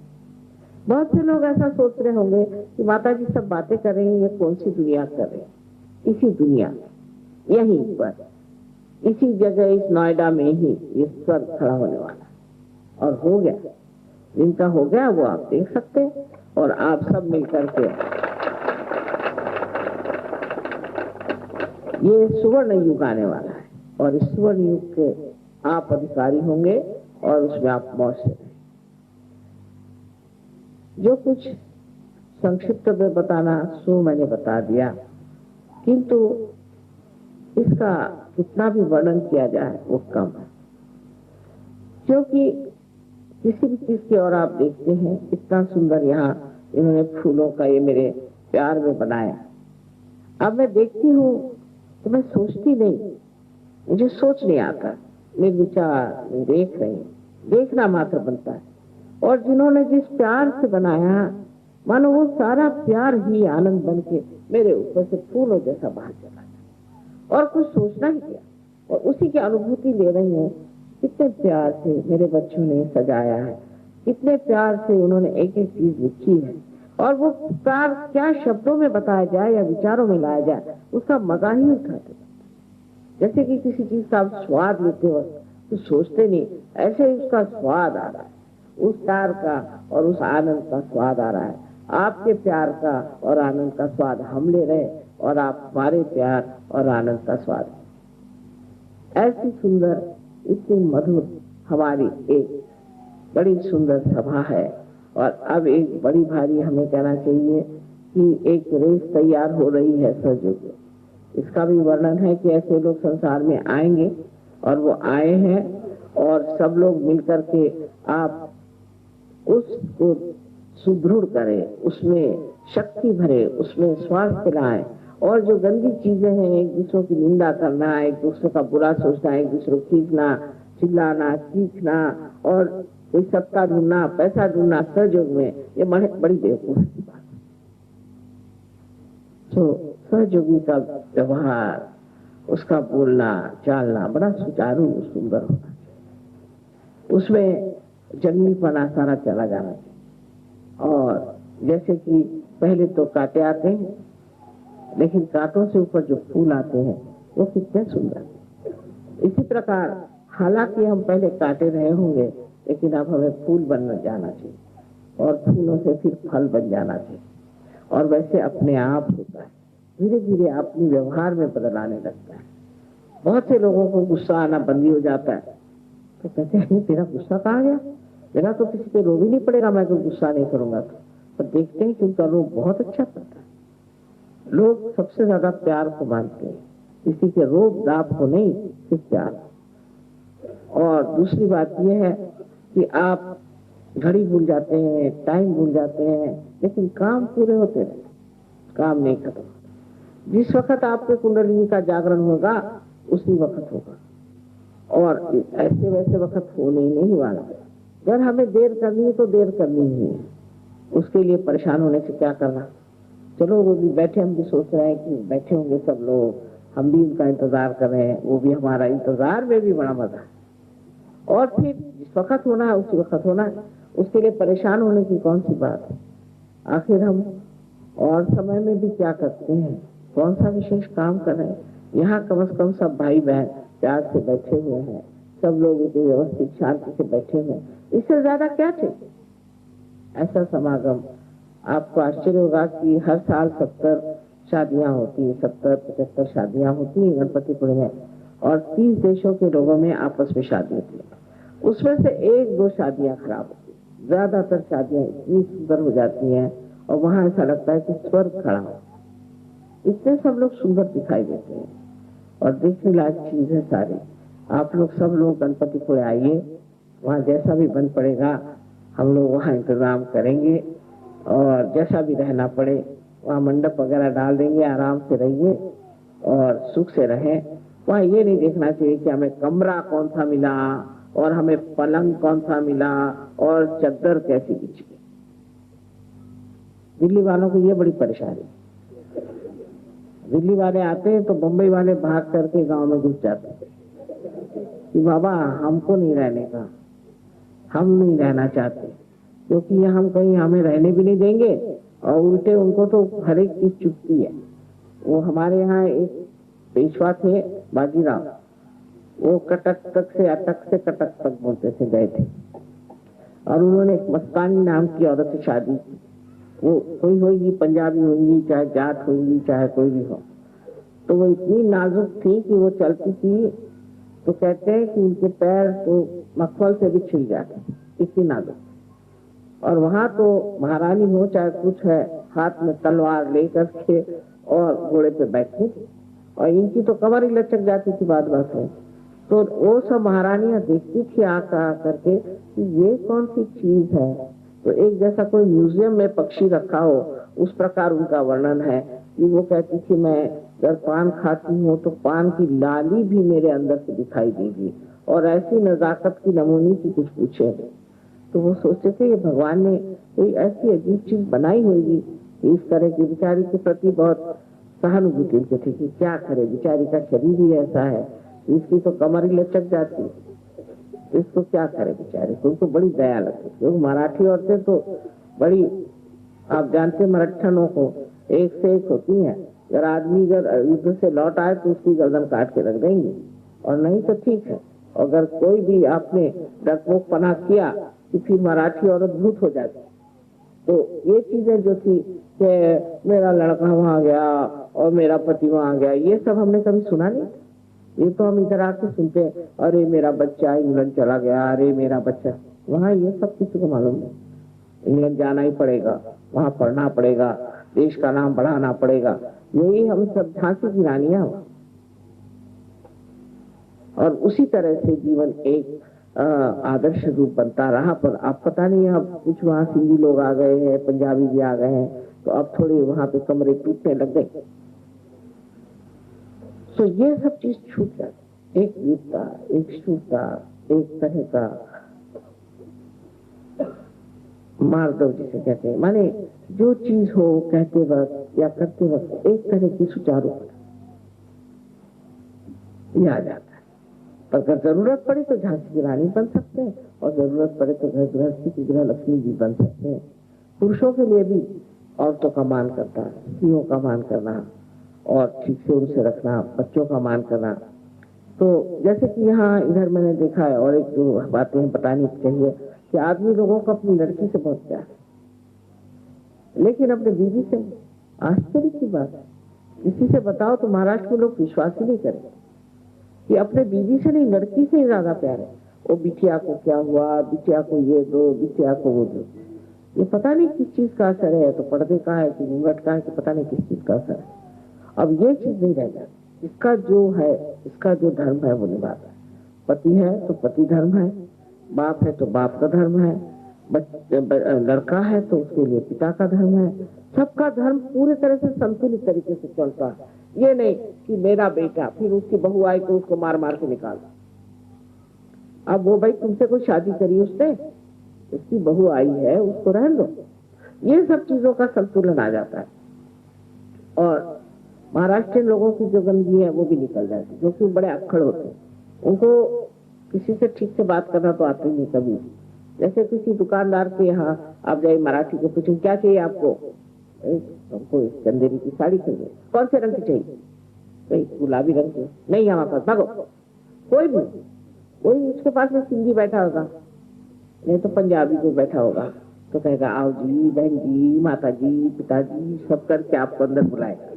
बहुत से लोग ऐसा सोच रहे होंगे कि माता जी सब बातें कर रही हैं, ये कौन सी दुनिया कर रही है। इसी दुनिया यहीं पर, इसी जगह, इस नोएडा में ही ये स्वर्ग खड़ा होने वाला है। और हो गया, जिनका हो गया वो आप देख सकते हैं। और आप सब मिलकर के ये सुवर्ण युग आने वाला है, और इस सुवर्ण युग के आप अधिकारी होंगे और उसमें आप मौज से रहें। जो कुछ संक्षिप्त में बताना सो मैंने बता दिया, किंतु इसका कितना भी वर्णन किया जाए वो कम है, क्योंकि किसी भी चीज की ओर आप देखते हैं इतना सुंदर यहाँ इन्होंने फूलों का ये मेरे प्यार में बनाया। अब मैं देखती हूँ तो मैं सोचती नहीं, मुझे सोच नहीं आता, निर्विचार देख रही, देखना मात्र बनता है। और जिन्होंने जिस प्यार से बनाया, मानो वो सारा प्यार ही आनंद बन के मेरे ऊपर से फूलों जैसा बाहर चला गया, और कुछ सोचना ही किया, और उसी की अनुभूति ले रही हूँ। कितने प्यार से मेरे बच्चों ने सजाया है, कितने प्यार से उन्होंने एक एक चीज लिखी है, और वो प्यार क्या शब्दों में बताया जाए या विचारों में लाया जाए, उसका मजा ही उठाते। जैसे कि किसी चीज का आप स्वाद लेते वक्त तो सोचते नहीं, ऐसे ही उसका स्वाद आ रहा है, उस प्यार का और उस आनंद का स्वाद आ रहा है। आपके प्यार का और आनंद का स्वाद हम ले रहे, और आप हमारे प्यार और आनंद का स्वाद। ऐसी सुंदर, इतनी मधुर हमारी एक बड़ी सुंदर सभा है। और अब एक बड़ी भारी हमें कहना चाहिए कि एक रेस तैयार हो रही है सहयोग। इसका भी वर्णन है कि ऐसे लोग संसार में आएंगे, और वो आए हैं, और सब लोग मिलकर के आप उसको सुदृढ़ करें, उसमें शक्ति भरे, उसमें स्वास्थ्य लाएं। और जो गंदी चीजें हैं, एक दूसरों की निंदा करना, एक दूसरे का बुरा सोचना, एक दूसरे को खींचना, चिल्लाना, चीखना, और कोई सत्ता ढूंढना, पैसा ढूंढना सहयोग में, ये बड़ी बेवकूफी की बात है। तो सहयोगी का व्यवहार, उसका बोलना चालना बड़ा सुचारू सुंदर होना चाहिए, उसमें जंगलीपना सारा चला जाना चाहिए। और जैसे कि पहले तो कांटे आते हैं, लेकिन कांटों से ऊपर जो फूल आते हैं वो कितने सुंदर। इसी प्रकार हालांकि हम पहले कांटे रहे होंगे, लेकिन अब हमें फूल बनना जाना चाहिए, और फूलों से फिर फल बन जाना चाहिए। और वैसे अपने आप होता है, धीरे धीरे अपने व्यवहार में बदल आने लगता है। बहुत से लोगों को गुस्सा आना बंद हो जाता है, तो कहते हैं तेरा गुस्सा कहाँ गया, मेरा तो किसी पे रोब ही नहीं पड़ेगा, मैं तो गुस्सा नहीं करूंगा। तो पर देखते हैं कि उनका रोब बहुत अच्छा पड़ता है। लोग सबसे ज्यादा प्यार को मानते हैं, किसी के रोब दाप को नहीं, सिर्फ प्यार। और दूसरी बात यह है कि आप घड़ी भूल जाते हैं, टाइम भूल जाते हैं, लेकिन काम पूरे होते रहते, काम नहीं खत्म। जिस वक्त आपके कुंडलिनी का जागरण होगा उसी वक्त होगा, और ऐसे वैसे वक्त होने ही नहीं वाला। अगर हमें देर करनी है तो देर करनी ही है, उसके लिए परेशान होने से क्या करना। चलो वो भी बैठे, हम भी सोच रहे हैं कि बैठे होंगे सब लोग, हम भी उनका इंतजार कर रहे हैं, वो भी हमारा इंतजार में भी बड़ा मजा है। और फिर जिस वक्त होना है उसी वक्त होना है, उसके लिए परेशान होने की कौन सी बात है। आखिर हम और समय में भी क्या करते हैं, कौन सा विशेष काम कर रहे हैं। यहाँ कम से कम सब भाई बहन प्यार से बैठे हुए हैं, सब लोग व्यवस्थित शांति से बैठे हुए हैं, इससे ज्यादा क्या चाहिए। ऐसा समागम, आपको आश्चर्य होगा कि हर साल 70 शादियां होती है, 70-75 शादियां होती है गणपतिपुर में, और 30 देशों के लोगों में आपस में शादी होती है। उसमें से 1-2 शादियां खराब होती है, ज्यादातर शादियां इतनी सुंदर हो जाती हैं, और वहां ऐसा लगता है कि स्वर्ग खड़ा हो। इतने सब लोग सुंदर दिखाई देते हैं, और देखने लायक चीज है सारी। आप लोग सब लोग गणपतिपुर आइए, वहाँ जैसा भी बन पड़ेगा हम लोग वहाँ इंतजाम करेंगे, और जैसा भी रहना पड़े वहाँ मंडप वगैरह डाल देंगे। आराम से रहिए और सुख से रहें। वहाँ ये नहीं देखना चाहिए कि हमें कमरा कौन सा मिला, और हमें पलंग कौन सा मिला, और चद्दर कैसी बिछी। दिल्ली वालों को ये बड़ी परेशानी। दिल्ली वाले आते हैं तो बम्बई वाले भाग करके गांव में घुस जाते हैं कि बाबा हमको नहीं रहने का, हम नहीं रहना चाहते, क्योंकि ये हम कहीं हमें रहने भी नहीं देंगे, और उल्टे उनको तो हर एक चीज चुभती है। वो हमारे यहाँ एक पेशवा थे बाजीराव, वो कटक तक से अटक से कटक तक बोलते थे गए थे, और उन्होंने एक मस्तानी नाम की औरत से शादी की। वो कोई होगी, पंजाबी होगी, चाहे जाट होगी, चाहे कोई भी हो, तो वो इतनी नाजुक थी कि वो चलती थी तो कहते हैं कि उनके पैर तो मखमल से भी छिल जाते, इतनी नाजुक। और वहां तो महारानी हो चाहे कुछ है, हाथ में तलवार लेकर के और घोड़े पे बैठी, और इनकी तो कमर ही लचक जाती थी बात बात में। तो वो सब महारानियां देखती थी आकर करके कि ये कौन सी चीज है। तो एक जैसा कोई म्यूजियम में पक्षी रखा हो उस प्रकार उनका वर्णन है कि वो कहती थी मैं जब पान खाती हूँ तो पान की लाली भी मेरे अंदर से दिखाई देगी, और ऐसी नजाकत की नमूनी की कुछ पूछे। तो वो सोचते थे ये भगवान ने कोई ऐसी अजीब चीज बनाई होगी कि इस तरह की बेचारी के प्रति बहुत सहानुभूति उनके थे कि क्या करे, बेचारी का शरीर ही ऐसा है, इसकी तो कमर ही लचक जाती, इसको क्या करे बेचारे को। उनको बड़ी दया लगती थी। मराठी औरतें तो बड़ी, आप जानते मराठनों को एक से एक होती हैं। अगर आदमी अगर युद्ध से लौट आए तो उसकी गर्दन काट के रख देंगे, और नहीं तो ठीक है। अगर कोई भी आपने डरपोक पना किया कि फिर मराठी औरत भूत हो जाती। तो ये चीजें जो थी कि मेरा लड़का वहां गया और मेरा पति वहां गया, ये सब हमने कभी सुना नहीं। ये तो हम इधर आके सुनते हैं, अरे मेरा बच्चा इंग्लैंड चला गया, अरे मेरा बच्चा। वहाँ ये सब किसी को मालूम नहीं। इंग्लैंड जाना ही पड़ेगा, वहां पढ़ना पड़ेगा, देश का नाम बढ़ाना पड़ेगा, यही हम सब झांसी की रानियां। और उसी तरह से जीवन एक आदर्श रूप बनता रहा। पर अब पता नहीं, अब कुछ वहाँ सिंधी लोग आ गए हैं, पंजाबी भी आ गए हैं, तो अब थोड़ी वहां पे कमरे टूटने लग गए। तो ये सब चीज छूट जाती, एक वीरता, एक शूरता, एक तरह का मार्दव जिसे कहते हैं, माने जो चीज हो कहते वक्त या करते वक्त एक तरह की सुचारूपता आ जाता है। पर अगर जरूरत पड़े तो झांसी की रानी बन सकते हैं, और जरूरत पड़े तो घर गृहस्थी की गृह लक्ष्मी भी बन सकते हैं। पुरुषों के लिए भी औरतों का मान करना, स्त्रियों का मान करना और ठीक से उनसे रखना, बच्चों का मान करना। तो जैसे कि यहाँ इधर मैंने देखा है, और एक जो बातें बतानी चाहिए कि आदमी लोगों को अपनी लड़की से बहुत प्यार, लेकिन अपने बीवी से आश्चर्य की बात है। किसी से बताओ तो महाराष्ट्र के लोग विश्वास ही नहीं करेंगे कि अपने बीवी से नहीं, लड़की से ही ज्यादा प्यार है। वो बिटिया को क्या हुआ, बिटिया को ये दो, बिटिया को वो दो। ये पता नहीं किस चीज का असर है, तो पर्दे का है कि घूंघट का है कि पता नहीं किस चीज का असर है। अब ये चीज नहीं रह जाती। इसका जो है, इसका जो धर्म है वो निभाता है। पति है तो पति धर्म है, बाप है तो बाप का धर्म है, लड़का है तो उसके लिए पिता का धर्म है। सबका धर्म पूरी तरह से संतुलित तरीके से चलता है। ये नहीं कि मेरा बेटा, फिर उसकी बहू आई तो उसको मार मार के निकाल। अब वो भाई तुमसे कोई शादी करी उसने, उसकी बहू आई है, उसको रहने दो। ये सब चीजों का संतुलन आ जाता है, और महाराष्ट्र लोगों की जो गंदगी है वो भी निकल जाती है, जो कि बड़े अक्खड़ होते हैं। उनको किसी से ठीक से बात करना तो आती नहीं कभी। जैसे किसी दुकानदार के यहाँ आप जाइए, मराठी को पूछें क्या चाहिए आपको, हमको चंदेरी की साड़ी चाहिए। कौन से रंग की चाहिए? भाई गुलाबी रंग की। नहीं हमारे पास, भागो। कोई भी, कोई उसके पास में सिंधी बैठा होगा, नहीं तो पंजाबी को बैठा होगा, तो कहेगा आओ जी, बहन जी, माता जी, पिताजी, सब करके आपको अंदर बुलाएगा,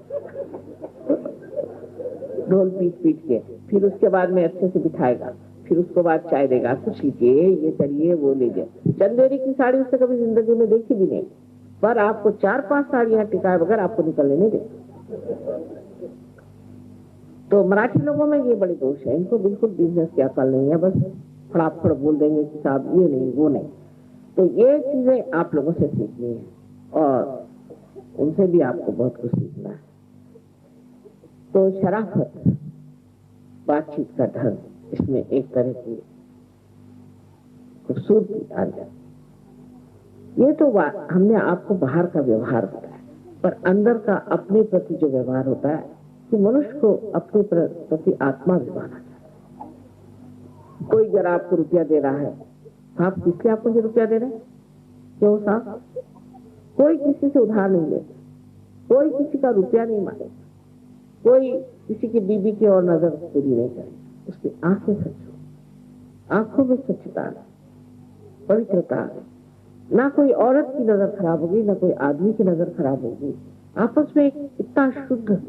ढोल पीट पीट के। फिर उसके बाद में अच्छे से बिठाएगा, फिर उसके बाद चाय देगा, कुछ लीजिए, ये करिए, वो लीजिए। चंदेरी की साड़ी उसने कभी जिंदगी में देखी भी नहीं, पर आपको 4-5 साड़ियां टिकाए बगैर आपको निकलने नहीं देती। तो मराठी लोगों में ये बड़े दोष है, इनको बिल्कुल बिजनेस की अकल नहीं है, बस फड़ाफड़ बोल देंगे कि साहब ये नहीं वो नहीं। तो ये चीजें आप लोगों से सीखनी है, और उनसे भी आपको बहुत कुछ सीखना है। तो शराफत, बातचीत का ढंग, इसमें एक तरह की खूबसूरती आ जाती। ये तो हमने आपको बाहर का व्यवहार बताया, पर अंदर का अपने प्रति जो व्यवहार होता है कि मनुष्य को अपने प्रति आत्मा विभाना चाहिए। कोई अगर आपको रुपया दे रहा है, आप किसलिए आपको ये रुपया दे रहे हैं? क्यों साहब? कोई किसी से उधार नहीं लेता, कोई किसी का रुपया नहीं मांगेगा। कोई किसी की बीबी की और नजर पूरी नहीं करे, उसकी आंखें सच हो, आंखों में सच्चता है, पवित्रता है, ना कोई औरत की नजर खराब होगी ना कोई आदमी की नजर खराब होगी, आपस में एक इतना शुद्ध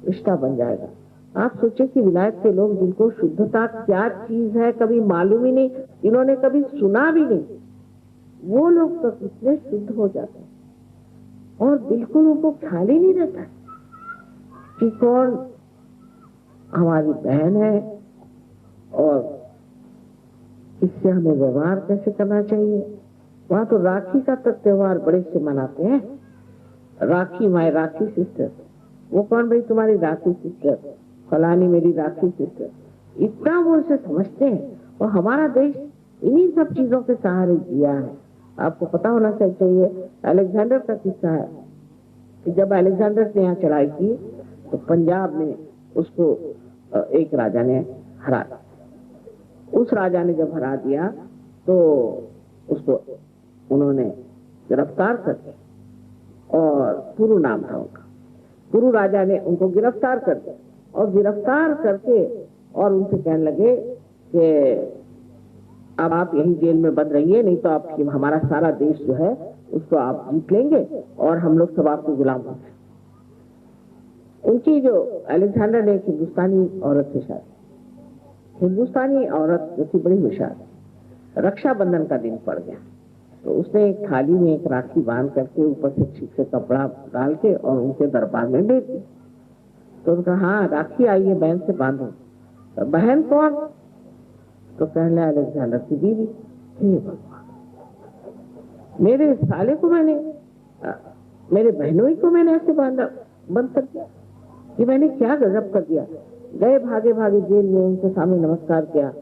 रिश्ता बन जाएगा। आप सोचे कि विलायत के लोग जिनको शुद्धता क्या चीज है कभी मालूम ही नहीं, इन्होंने कभी सुना भी नहीं, वो लोग तो कितने शुद्ध हो जाते हैं और बिल्कुल उनको ख्याल ही नहीं रहता कि कौन हमारी बहन है और इससे हमें व्यवहार कैसे करना चाहिए। वहां तो राखी का तो त्योहार बड़े से मनाते हैं, राखी माई राखी सिस्टर, वो कौन भाई तुम्हारी राखी सिस्टर, फलानी मेरी राखी सिस्टर, इतना वो उसे समझते हैं। और हमारा देश इन्हीं सब चीजों के सहारे जिया है। आपको पता होना चाहिए, अलेक्जेंडर का किस्सा है कि जब अलेक्जेंडर ने यहाँ चढ़ाई की तो पंजाब में उसको एक राजा ने हरा दिया। उस राजा ने जब हरा दिया तो उसको उन्होंने गिरफ्तार कर दिया, और पुरु नाम था उनका, पुरु राजा ने उनको गिरफ्तार कर दिया और गिरफ्तार करके और उनसे कहने लगे कि अब आप यही जेल में बंद रहिए, नहीं तो आप हमारा सारा देश जो है उसको आप जीत लेंगे और हम लोग सब आपको गुलाम होंगे। उनकी जो अलेक्जेंडर ने एक हिंदुस्तानी औरत से शादी, हिंदुस्तानी औरत जो थी बड़ी होशियार, रक्षाबंधन का दिन पड़ गया तो उसने एक थाली में एक राखी बांध करके ऊपर से ठीक से कपड़ा डाल के और उनके दरबार में भेज दी। तो उनका हाँ राखी आई है, बहन से बांधो। तो बहन कौन? तो कहने अलेक्जेंडर की बीवी। हे भगवान, मेरे साले को मैंने, मेरे बहनों को मैंने ऐसे बांधा, बंद कर दिया, कि मैंने क्या गजब कर दिया। गए भागे भागे जेल में, उनके सामने नमस्कार किया,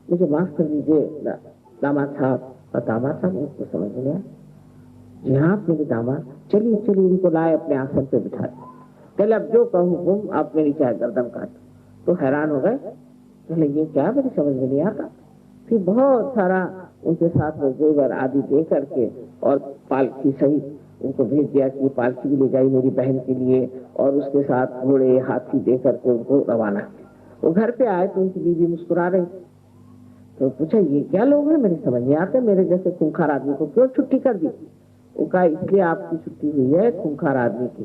मुझे माफ कर दीजिए दामाद साहब। और दामाद साहब उसको समझ लिया, जी हाँ आप मेरे दामाद, चलिए चलिए इनको लाए अपने आसन पे बिठा दिया। पहले अब जो कहूँ हुकुम, आप मेरी चाहे गर्दन काट। तो हैरान हो गए, पहले ये क्या, मेरी समझ में नहीं आता। फिर बहुत सारा उनके साथ में जेवर आदि दे करके और पालकी सहित उनको भेज दिया कि पालकी भी ले जाई मेरी बहन के लिए, और उसके साथ घोड़े हाथी दे करके उनको रवाना किया। वो घर पे आए तो उनकी बीवी मुस्कुरा रही, तो पूछा ये क्या लोग हैं, मेरे समझ नहीं आते, मेरे जैसे खूंखार आदमी को क्यों छुट्टी कर दी। वो कहा इसलिए आपकी छुट्टी हुई है खूंखार आदमी की,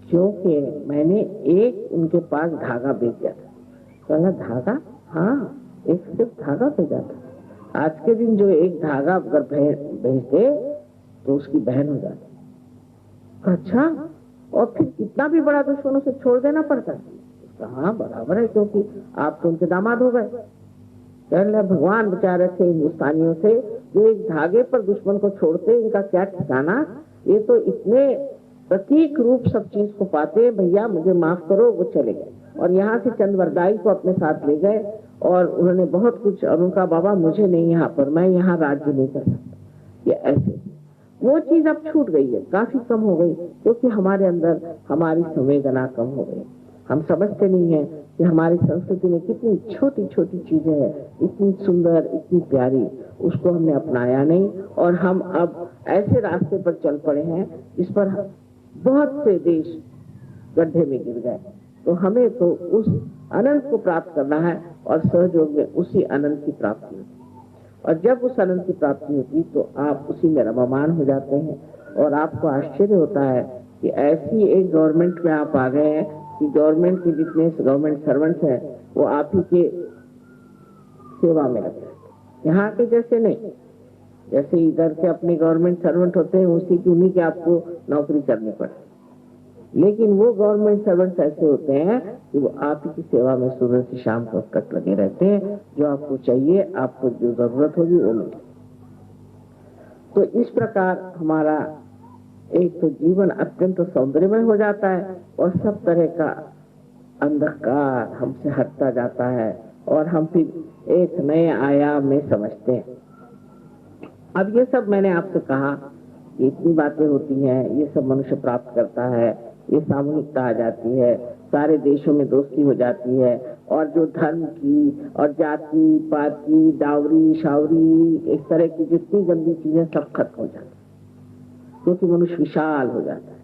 क्योंकि मैंने एक उनके पास धागा भेज दिया था। कहना धागा? हाँ, एक सिर्फ धागा भेजा था। आज के दिन जो एक धागा अगर भेजते तो उसकी बहन हो जाती। अच्छा, और फिर इतना भी बड़ा दुश्मनों से छोड़ देना पड़ता है? हाँ बराबर है, क्योंकि आप तो उनके दामाद हो गए। कहने भगवान बचा रखे हिंदुस्तानियों से, जो एक धागे पर दुश्मन को छोड़ते, इनका क्या ठिकाना। ये तो इतने प्रतीक रूप सब चीज को पाते, भैया मुझे माफ करो, वो चले गए। और यहाँ से चंदवरदाई को अपने साथ ले गए और उन्होंने बहुत कुछ, और उनका बाबा मुझे नहीं यहाँ पर, मैं यहाँ राज्य नहीं कर सकता। ये ऐसे वो चीज अब छूट गई है, काफी कम हो गई, क्योंकि हमारे अंदर हमारी संवेदना कम हो गई। हम समझते नहीं है कि हमारी संस्कृति में कितनी छोटी छोटी चीजें हैं, इतनी सुंदर, इतनी प्यारी, उसको हमने अपनाया नहीं। और हम अब ऐसे रास्ते पर चल पड़े हैं जिस पर बहुत से देश गड्ढे में गिर गए। तो हमें तो उस अनंत को प्राप्त करना है और सहयोग में उसी अनंत की प्राप्ति होती है। और जब उस अनंत की प्राप्ति होती तो आप उसी में रममान हो जाते हैं और आपको आश्चर्य होता है कि ऐसी एक गवर्नमेंट में आप आ गए हैं कि गवर्नमेंट के जितने गवर्नमेंट सर्वेंट्स हैं वो आप ही के सेवा में लगे हैं। यहाँ के जैसे नहीं, जैसे इधर के अपने गवर्नमेंट सर्वेंट होते हैं उसी की उन्हीं की आपको नौकरी करनी पड़ती, लेकिन वो गवर्नमेंट सर्वेंट्स ऐसे होते हैं कि वो आप ही की सेवा में सुबह से शाम तक लगे रहते हैं। जो आपको चाहिए, आपको जो जरूरत होगी वो मिले। तो इस प्रकार हमारा एक तो जीवन अत्यंत सौंदर्यमय हो जाता है और सब तरह का अंधकार हमसे हटता जाता है और हम फिर एक नए आयाम में समझते हैं। अब ये सब मैंने आपसे कहा, इतनी बातें होती हैं, ये सब मनुष्य प्राप्त करता है, ये सामूहिकता आ जाती है, सारे देशों में दोस्ती हो जाती है, और जो धर्म की और जाति पाति डावरी शावरी इस तरह की जितनी गंदी चीजें सब खत्म हो जाती है, क्योंकि मनुष्य विशाल हो जाता है।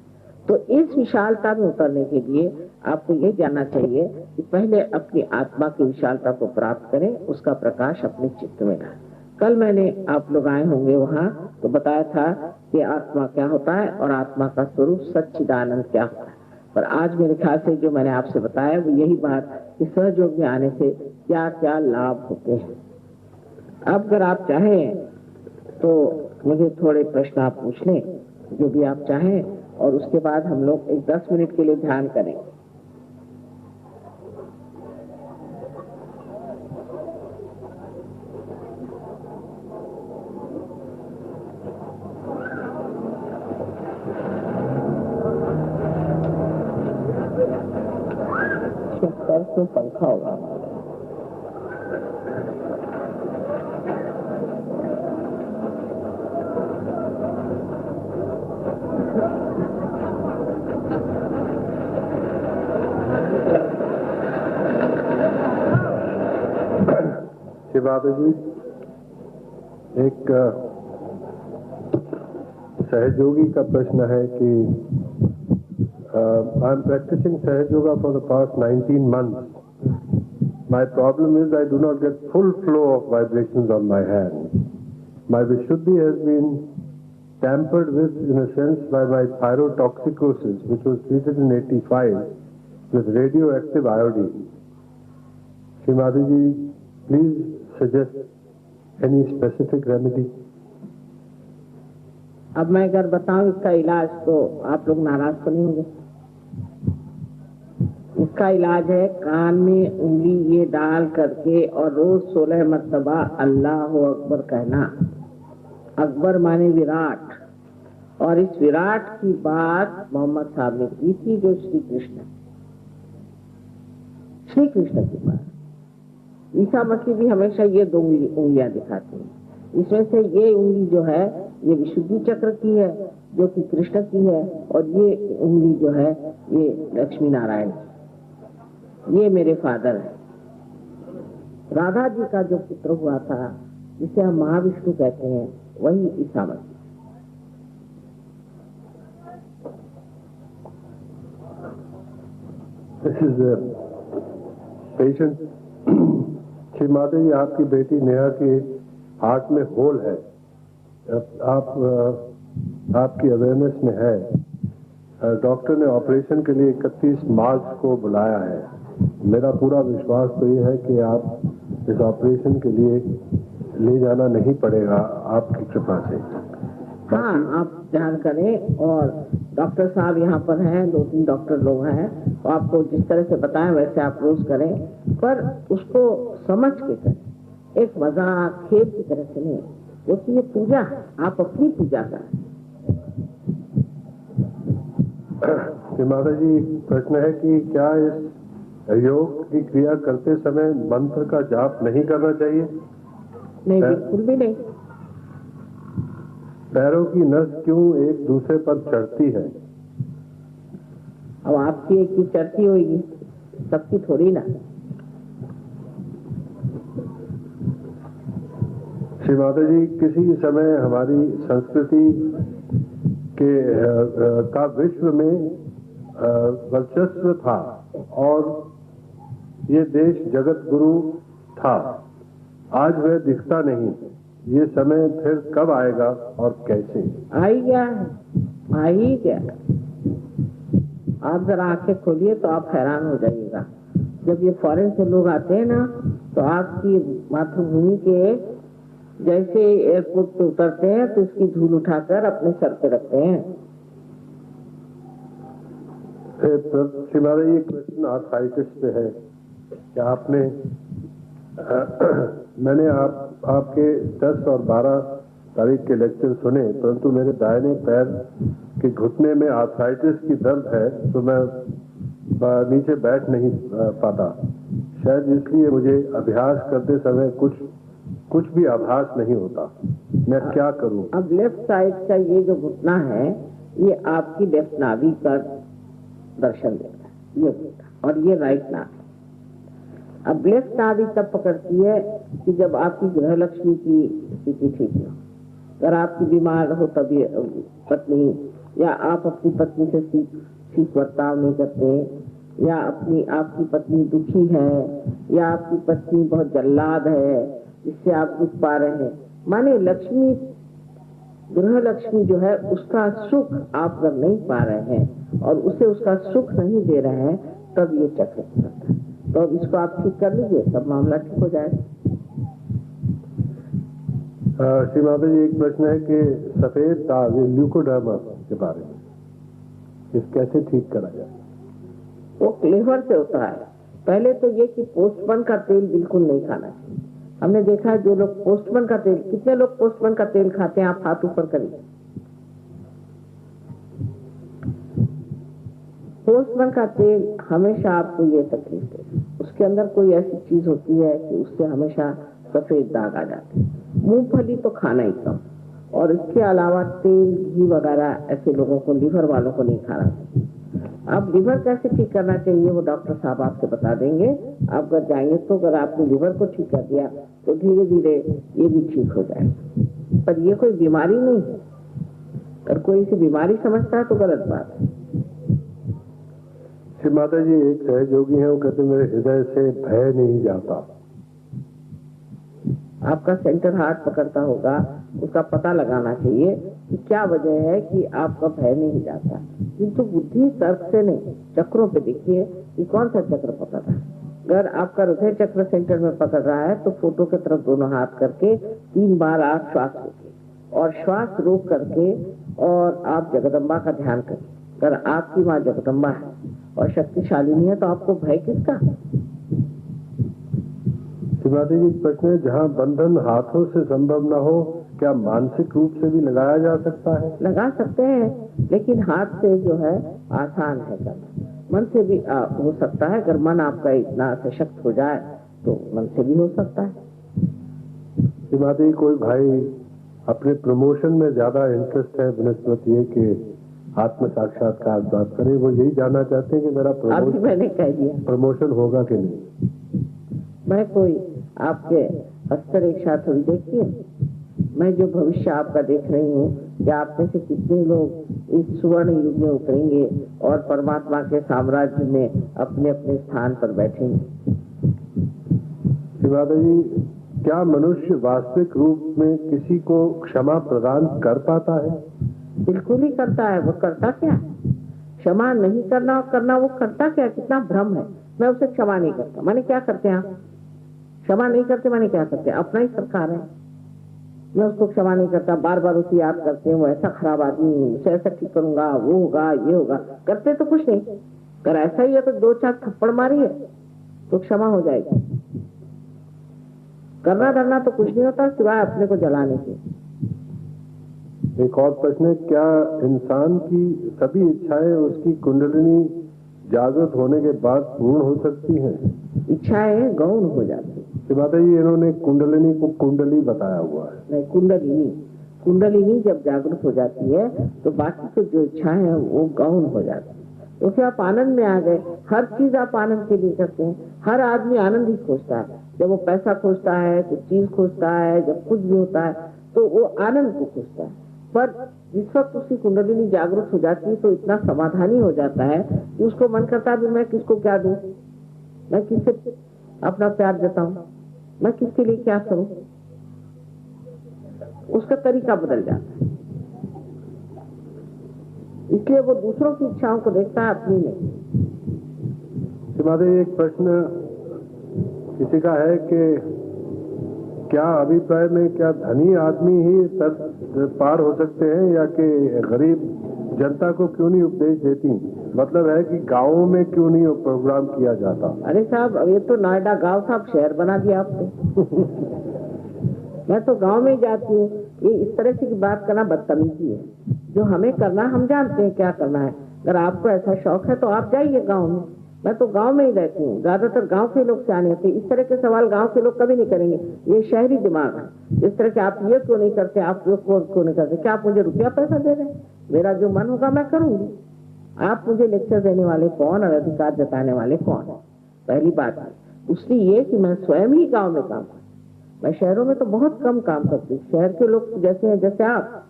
तो इस विशालता में उतरने के लिए आपको ये जानना चाहिए कि पहले अपनी आत्मा की विशालता को प्राप्त करें, उसका प्रकाश अपने चित्त में लाएं। कल मैंने, आप लोग आए होंगे वहां, तो बताया था कि आत्मा क्या होता है और आत्मा का स्वरूप सच्चिदानंद क्या होता है। पर आज मेरे ख्याल से जो मैंने आपसे बताया वो यही बात कि सहयोग में आने से क्या क्या लाभ होते हैं। अब अगर आप चाहें तो मुझे थोड़े प्रश्न आप पूछ लें, जो भी आप चाहें, और उसके बाद हम लोग एक 10 मिनट के लिए ध्यान करें। तो पंखा होगा हमारा। शिवाजी जी, एक सहयोगी का प्रश्न है कि I am practicing Sahaja Yoga for the past 19 months. My problem is I do not get full flow of vibrations on my hand. My Vishuddhi has been tampered with, in a sense, by my thyrotoxicosis, which was treated in 85 with radioactive iodine. Srimati ji, please suggest any specific remedy. अब मैं अगर बताऊं इसका इलाज तो आप लोग नाराज तो नहीं होंगे। इसका इलाज है कान में उंगली ये डाल करके और रोज 16 मर्तबा अल्लाह अकबर कहना। अकबर माने विराट, और इस विराट की बात मोहम्मद साहब ने की थी, जो श्री कृष्ण की बात। ईसा मसीह भी हमेशा ये 2 उंगलियां दिखाते हैं। इसमें से ये उंगली जो है ये विशुद्धि चक्र की है, जो कि कृष्ण की है, और ये उंगली जो है ये लक्ष्मी नारायण की। ये मेरे फादर है। राधा जी का जो पुत्र हुआ था, जिसे हम महाविष्णु कहते हैं, वही Isa Masih. This is a patient. Shri Mata जी, आपकी बेटी नेहा के हार्ट में होल है। आपकी अवेयरनेस में है। डॉक्टर ने ऑपरेशन के लिए 31 मार्च को बुलाया है। मेरा पूरा विश्वास तो ये है कि आप इस ऑपरेशन के लिए ले जाना नहीं पड़ेगा, आपकी कृपा से। हाँ, आप ध्यान करें, और डॉक्टर साहब यहाँ पर हैं, 2-3 डॉक्टर लोग हैं, तो आपको जिस तरह से बताएं वैसे आप रोज करें, पर उसको समझ के करें, एक मजाक खेल की तरह से नहीं, क्योंकि ये पूजा है, आप अपनी पूजा करें। माता जी, प्रश्न है कि क्या इस योग की क्रिया करते समय मंत्र का जाप नहीं करना चाहिए? नहीं, बिल्कुल भी नहीं। पैरों की नस क्यों एक दूसरे पर चढ़ती है? अब आपकी एक की चढ़ती होगी, सबकी थोड़ी ना। श्री माता जी, किसी समय हमारी संस्कृति के का विश्व में वर्चस्व था और ये देश जगत गुरु था। आज वह दिखता नहीं। ये समय फिर कब आएगा और कैसे? आ ही गया, आ ही गया। आप जरा आंखें खोलिए तो आप हैरान हो जाइएगा। जब ये फॉरेन से लोग आते हैं ना, तो आपकी मातृभूमि के जैसे एयरपोर्ट पे उतरते हैं तो इसकी धूल उठाकर अपने सर पे रखते हैं। श्रीमाता जी, क्वेश्चन आर्थराइटिस पे है। क्या आपने मैंने आपके 10 और 12 तारीख के लेक्चर सुने, परंतु मेरे दाहिने पैर के घुटने में आर्थराइटिस की दर्द है, तो मैं नीचे बैठ नहीं पाता। शायद इसलिए मुझे अभ्यास करते समय कुछ भी आभास नहीं होता। मैं क्या करूं? अब लेफ्ट साइड का ये जो घुटना है, ये आपकी लेफ्ट नाभि पर दर्शन देता है, ये घुटना, और ये राइट नाभि। अब लेफ्ट नाभि तब पकड़ती है कि जब आपकी गृह लक्ष्मी की स्थिति ठीक हो। अगर आपकी बीमार हो तभी पत्नी या आप अपनी पत्नी से ठीक बर्ताव नहीं करते, या आपकी पत्नी दुखी है, या आपकी पत्नी बहुत जल्लाद है जिससे आप दुख पा रहे हैं, माने लक्ष्मी, गृह लक्ष्मी जो है उसका सुख आप अगर नहीं पा रहे हैं और उसे उसका सुख नहीं दे रहे हैं, तब ये चक्र चलता है। तो अब इसको आप ठीक कर लीजिए, सब मामला ठीक हो जाएगा। श्री माता जी, एक प्रश्न है कि सफेद दाग ल्यूकोडर्मा के बारे में, इस कैसे ठीक करा जाए? वो लीवर से होता है। पहले तो ये कि पोस्टमैन का तेल बिल्कुल नहीं खाना चाहिए। हमने देखा है जो लोग पोस्टमैन का तेल, कितने लोग पोस्टमैन का तेल खाते हैं, आप हाथ ऊपर करिए। पोस्टमैन का तेल हमेशा आपको ये तकलीफ दे, उसके अंदर कोई ऐसी चीज होती है कि उससे हमेशा सफेद दाग आ जाते हैं। मूंगफली तो खाना ही कम, और इसके अलावा तेल, घी वगैरह ऐसे लोगों को, लीवर वालों को नहीं खाना चाहिए। अब लीवर कैसे ठीक करना चाहिए वो डॉक्टर साहब आपको बता देंगे। आप अगर जाएंगे तो अगर आपने लीवर को ठीक कर दिया तो धीरे धीरे ये भी ठीक हो जाएगा। पर ये कोई बीमारी नहीं है, अगर कोई इसे बीमारी समझता है तो गलत बात है। श्री माता जी, एक सहयोगी है, वो कहते मेरे हृदय से भय नहीं जाता। आपका सेंटर हार्ट पकड़ता होगा, उसका पता लगाना चाहिए कि क्या वजह है कि आपका भय नहीं जाता। किंतु बुद्धि तर्क से नहीं, चक्रों पे देखिए कि कौन सा चक्र पकड़ रहा है। अगर आपका हृदय चक्र सेंटर में पकड़ रहा है तो फोटो की तरफ दोनों हाथ करके 3 बार आप श्वास रोकिए, और श्वास रोक करके और आप जगदम्बा का ध्यान करिए। अगर आपकी माँ जगदम्बा है और शक्तिशालिनी है तो आपको भय किसका? श्रीमती जी, प्रश्न है, जहाँ बंधन हाथों से संभव न हो, क्या मानसिक रूप से भी लगाया जा सकता है? लगा सकते हैं, लेकिन हाथ से जो है आसान है करना, मन से भी हो सकता है। अगर मन आपका इतना सशक्त हो जाए तो मन से भी हो सकता है। श्रीमती, कोई भाई अपने प्रमोशन में ज्यादा इंटरेस्ट है बनस्पति है कि आत्म साक्षात्कार बात करें, वो यही जानना चाहते हैं कि मेरा अभी मैंने कह दिया प्रमोशन होगा कि नहीं। मैं कोई आपके हस्तरेखा थोड़ी देखती हूँ, मैं जो भविष्य आपका देख रही हूँ कि आप में से कितने लोग इस सुवर्ण युग में उतरेंगे और परमात्मा के साम्राज्य में अपने अपने स्थान पर बैठेंगे। शिवादा जी, क्या मनुष्य वास्तविक रूप में किसी को क्षमा प्रदान कर पाता है? बिल्कुल ही करता है। वो करता क्या? क्षमा नहीं करना और करना, वो करता क्या? कितना भ्रम है। मैं उसे क्षमा नहीं करता, माने क्या करते हैं आप? क्षमा नहीं करते माने क्या करते हैं? अपना ही सरकार है। मैं उसको क्षमा नहीं करता, बार बार उसे याद करते हैं, वो ऐसा खराब आदमी, उसे ऐसा ठीक करूंगा, वो होगा, ये होगा। करते तो कुछ नहीं। अगर ऐसा ही है तो 2-4 थप्पड़ मारिए तो क्षमा हो जाएगी। करना धरना तो कुछ नहीं होता सिवाय अपने को जलाने के। एक और प्रश्न है, क्या इंसान की सभी इच्छाएं उसकी कुंडलिनी जागृत होने के बाद पूर्ण हो सकती हैं? इच्छाएं गौण हो जाती है। माता जी, इन्होंने कुंडलिनी को कुंडली बताया हुआ है। नहीं, कुंडलिनी जब जागृत हो जाती है तो बाकी तो जो इच्छाएं हैं वो गौण हो जाती है। तो फिर आप आनंद में आ गए। हर चीज आप आनंद के लिए करते हैं। हर आदमी आनंद ही खोजता है। जब वो पैसा खोजता है, कुछ चीज खोजता है, जब कुछ भी होता है तो वो आनंद को खोजता है। पर जिस वक्त उसकी कुंडलिनी जागृत हो जाती है तो इतना समाधानी हो जाता है कि उसको मन करता है मैं किसको क्या दूं, मैं किससे अपना प्यार जताऊं, मैं किसके लिए क्या करूं। उसका तरीका बदल जाता है। इसलिए वो दूसरों की इच्छाओं को देखता है, अपनी नहीं। तुम्हारे एक प्रश्न किसी का है कि क्या अभिप्राय में क्या धनी आदमी ही सर पार हो सकते हैं या कि गरीब जनता को क्यों नहीं उपदेश देती? मतलब है कि गांवों में क्यों नहीं प्रोग्राम किया जाता? अरे साहब, अब ये तो नोएडा गांव था, अब शहर बना दिया आपने। मैं तो गांव में ही जाती हूँ। ये इस तरह की बात करना बदतमीजी है। जो हमें करना, हम जानते हैं क्या करना है। अगर आपको ऐसा शौक है तो आप जाइए गाँव में। मैं तो गांव में ही रहती हूँ। ज्यादातर गांव के लोग सियाने होते। इस तरह के सवाल गांव के लोग कभी नहीं करेंगे। ये शहरी दिमाग है। इस तरह के आप ये क्यों नहीं करते, आप ये क्यों नहीं करते? क्या आप मुझे रुपया पैसा दे रहे हैं? मेरा जो मन होगा मैं करूंगी। आप मुझे लेक्चर देने वाले कौन और अधिकार जताने वाले कौन? पहली बात है। दूसरी ये कि मैं स्वयं ही गाँव में काम करती। मैं शहरों में तो बहुत कम काम करती हूँ। शहर के लोग जैसे हैं, जैसे आप,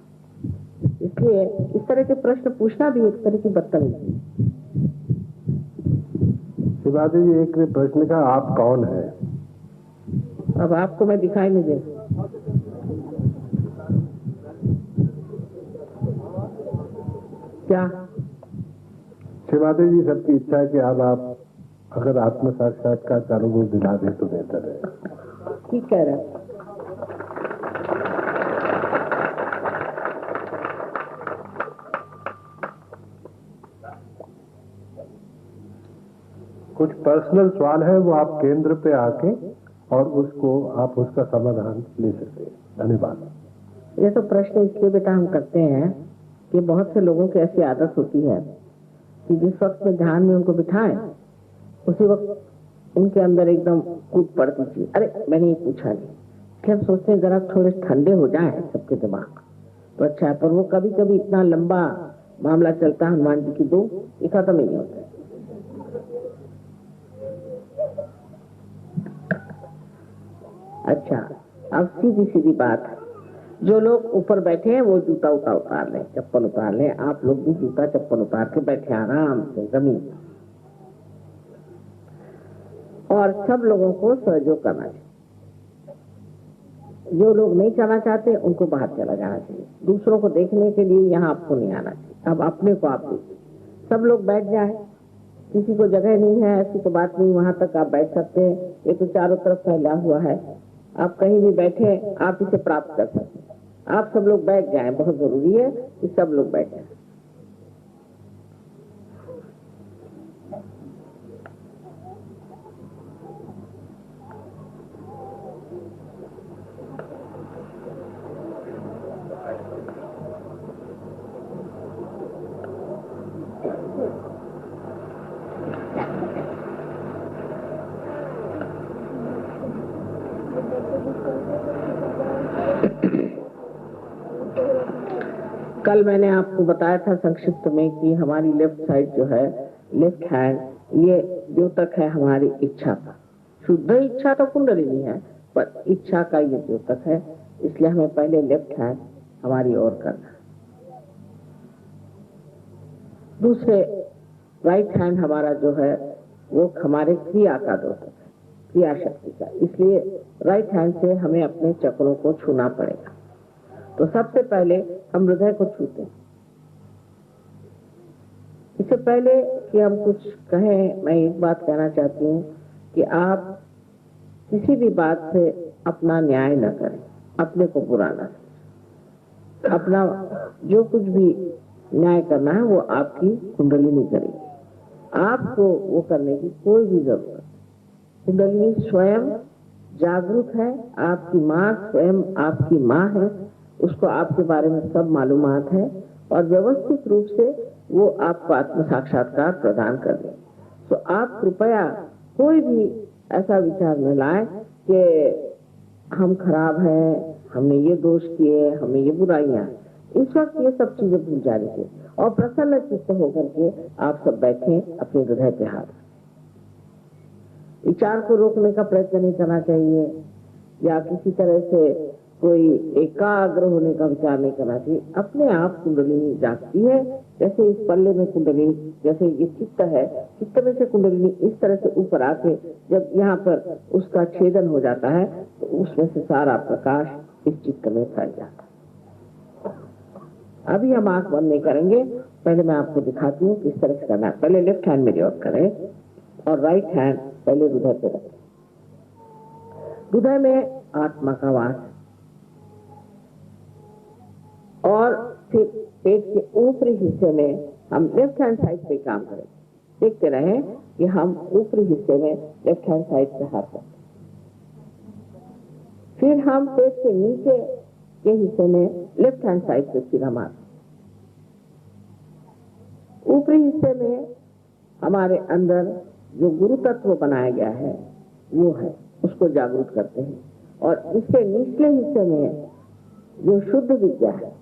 इसलिए इस तरह के प्रश्न पूछना भी एक तरह की बदतमीजी। शिवाजी जी, एक ने प्रश्न का आप कौन है? अब आपको मैं दिखाई नहीं दे, क्या? शिवाजी जी, सबकी इच्छा है कि अब आप अगर आत्म साक्षात्कार का अनुभव दिला दे तो बेहतर है। ठीक कह रहे हैं। कुछ पर्सनल सवाल है, वो आप केंद्र पे आके और उसको आप उसका समाधान ले सकते हैं। धन्यवाद। ये तो प्रश्न इसलिए बेटा हम करते हैं कि बहुत से लोगों की ऐसी आदत होती है कि जिस वक्त में ध्यान में उनको बिठाएं उसी वक्त उनके अंदर एकदम कूद पड़ती थी, अरे मैंने ये पूछा नहीं। इसलिए हम सोचते हैं जरा थोड़े ठंडे हो जाए सबके दिमाग तो अच्छा है, पर वो कभी कभी इतना लंबा मामला चलता है हनुमान जी की 2 ये खत्म ही नहीं होता। अच्छा, अब सीधी सीधी बात है, जो लोग ऊपर बैठे हैं वो जूता उतार लें, चप्पल उतार लें। आप लोग भी जूता चप्पल उतार के बैठे आराम से जमीन, और सब लोगों को सहयोग करना चाहिए। जो लोग नहीं करना चाहते उनको बाहर चला जाना चाहिए। दूसरों को देखने के लिए यहाँ आपको नहीं आना चाहिए। अब अपने को आप देखिए, सब लोग बैठ जाए, किसी को जगह नहीं है ऐसी तो बात नहीं, वहां तक आप बैठ सकते हैं। ये तो चारों तरफ फैला हुआ है, आप कहीं भी बैठे आप इसे प्राप्त कर सकते हैं। आप सब लोग बैठ जाएं, बहुत जरूरी है कि सब लोग बैठ जाएं। कल मैंने आपको बताया था संक्षिप्त में कि हमारी लेफ्ट साइड जो है, लेफ्ट हैंड, ये द्योतक है हमारी इच्छा का। शुद्ध इच्छा तो कुंडलिनी है, पर इच्छा का ये द्योतक है। इसलिए हमें पहले लेफ्ट हैंड हमारी ओर करना है। दूसरे राइट हैंड हमारा जो है वो हमारे क्रिया का द्योतक है, क्रिया शक्ति का। इसलिए राइट हैंड से हमें अपने चक्रों को छूना पड़ेगा। तो सबसे पहले हम हृदय को छूते हैं। इससे पहले कि हम कुछ कहें, मैं एक बात कहना चाहती हूँ कि आप किसी भी बात से अपना न्याय न करें, अपने को बुरा न करें। अपना जो कुछ भी न्याय करना है वो आपकी कुंडलिनी करेगी, आपको वो करने की कोई भी जरूरत नहीं। कुंडलिनी स्वयं जागरूक है, आपकी माँ स्वयं आपकी माँ है, उसको आपके बारे में सब मालूमात है और व्यवस्थित रूप से वो आपको आत्म साक्षात्कार प्रदान कर दे। तो आप कृपया कोई भी ऐसा विचार न लाए कि हम खराब हैं, हमने ये दोष किए, हमें ये बुराइयां। इस वक्त ये सब चीजें भूल जाने चाहिए और प्रसन्न चित्त होकर के आप सब बैठे अपने हृदय पे हाथ। विचार को रोकने का प्रयत्न नहीं करना चाहिए या किसी तरह से कोई एकाग्र होने का विचार नहीं करना चाहिए। अपने आप कुंडलिनी जागती है, जैसे इस पल्ले में कुंडलिनी, जैसे ये चित्त है, चित्त में से कुंडलिनी इस तरह से ऊपर आके जब यहाँ पर उसका छेदन हो जाता है तो उसमें से सारा प्रकाश इस चित्त में फैल जाता है। अभी हम आंख बंद नहीं करेंगे, पहले मैं आपको दिखाती हूँ किस तरह से करना है। पहले लेफ्ट हैंड मेरी ओर करें और राइट हैंड पहले हृदय पे रखें। हृदय में आत्मा का वास और फिर पेट के ऊपरी हिस्से में हम लेफ्ट हैंड साइड पे काम करें। देखते रहे कि हम ऊपरी हिस्से में लेफ्ट हैंड साइड पे हाथ रखें। फिर हम पेट के नीचे के हिस्से में लेफ्ट हैंड साइड पे फिर हम आते। ऊपरी हिस्से में हमारे अंदर जो गुरु तत्व बनाया गया है वो है, उसको जागरूक करते हैं। और इसके निचले हिस्से में जो शुद्ध विद्या है,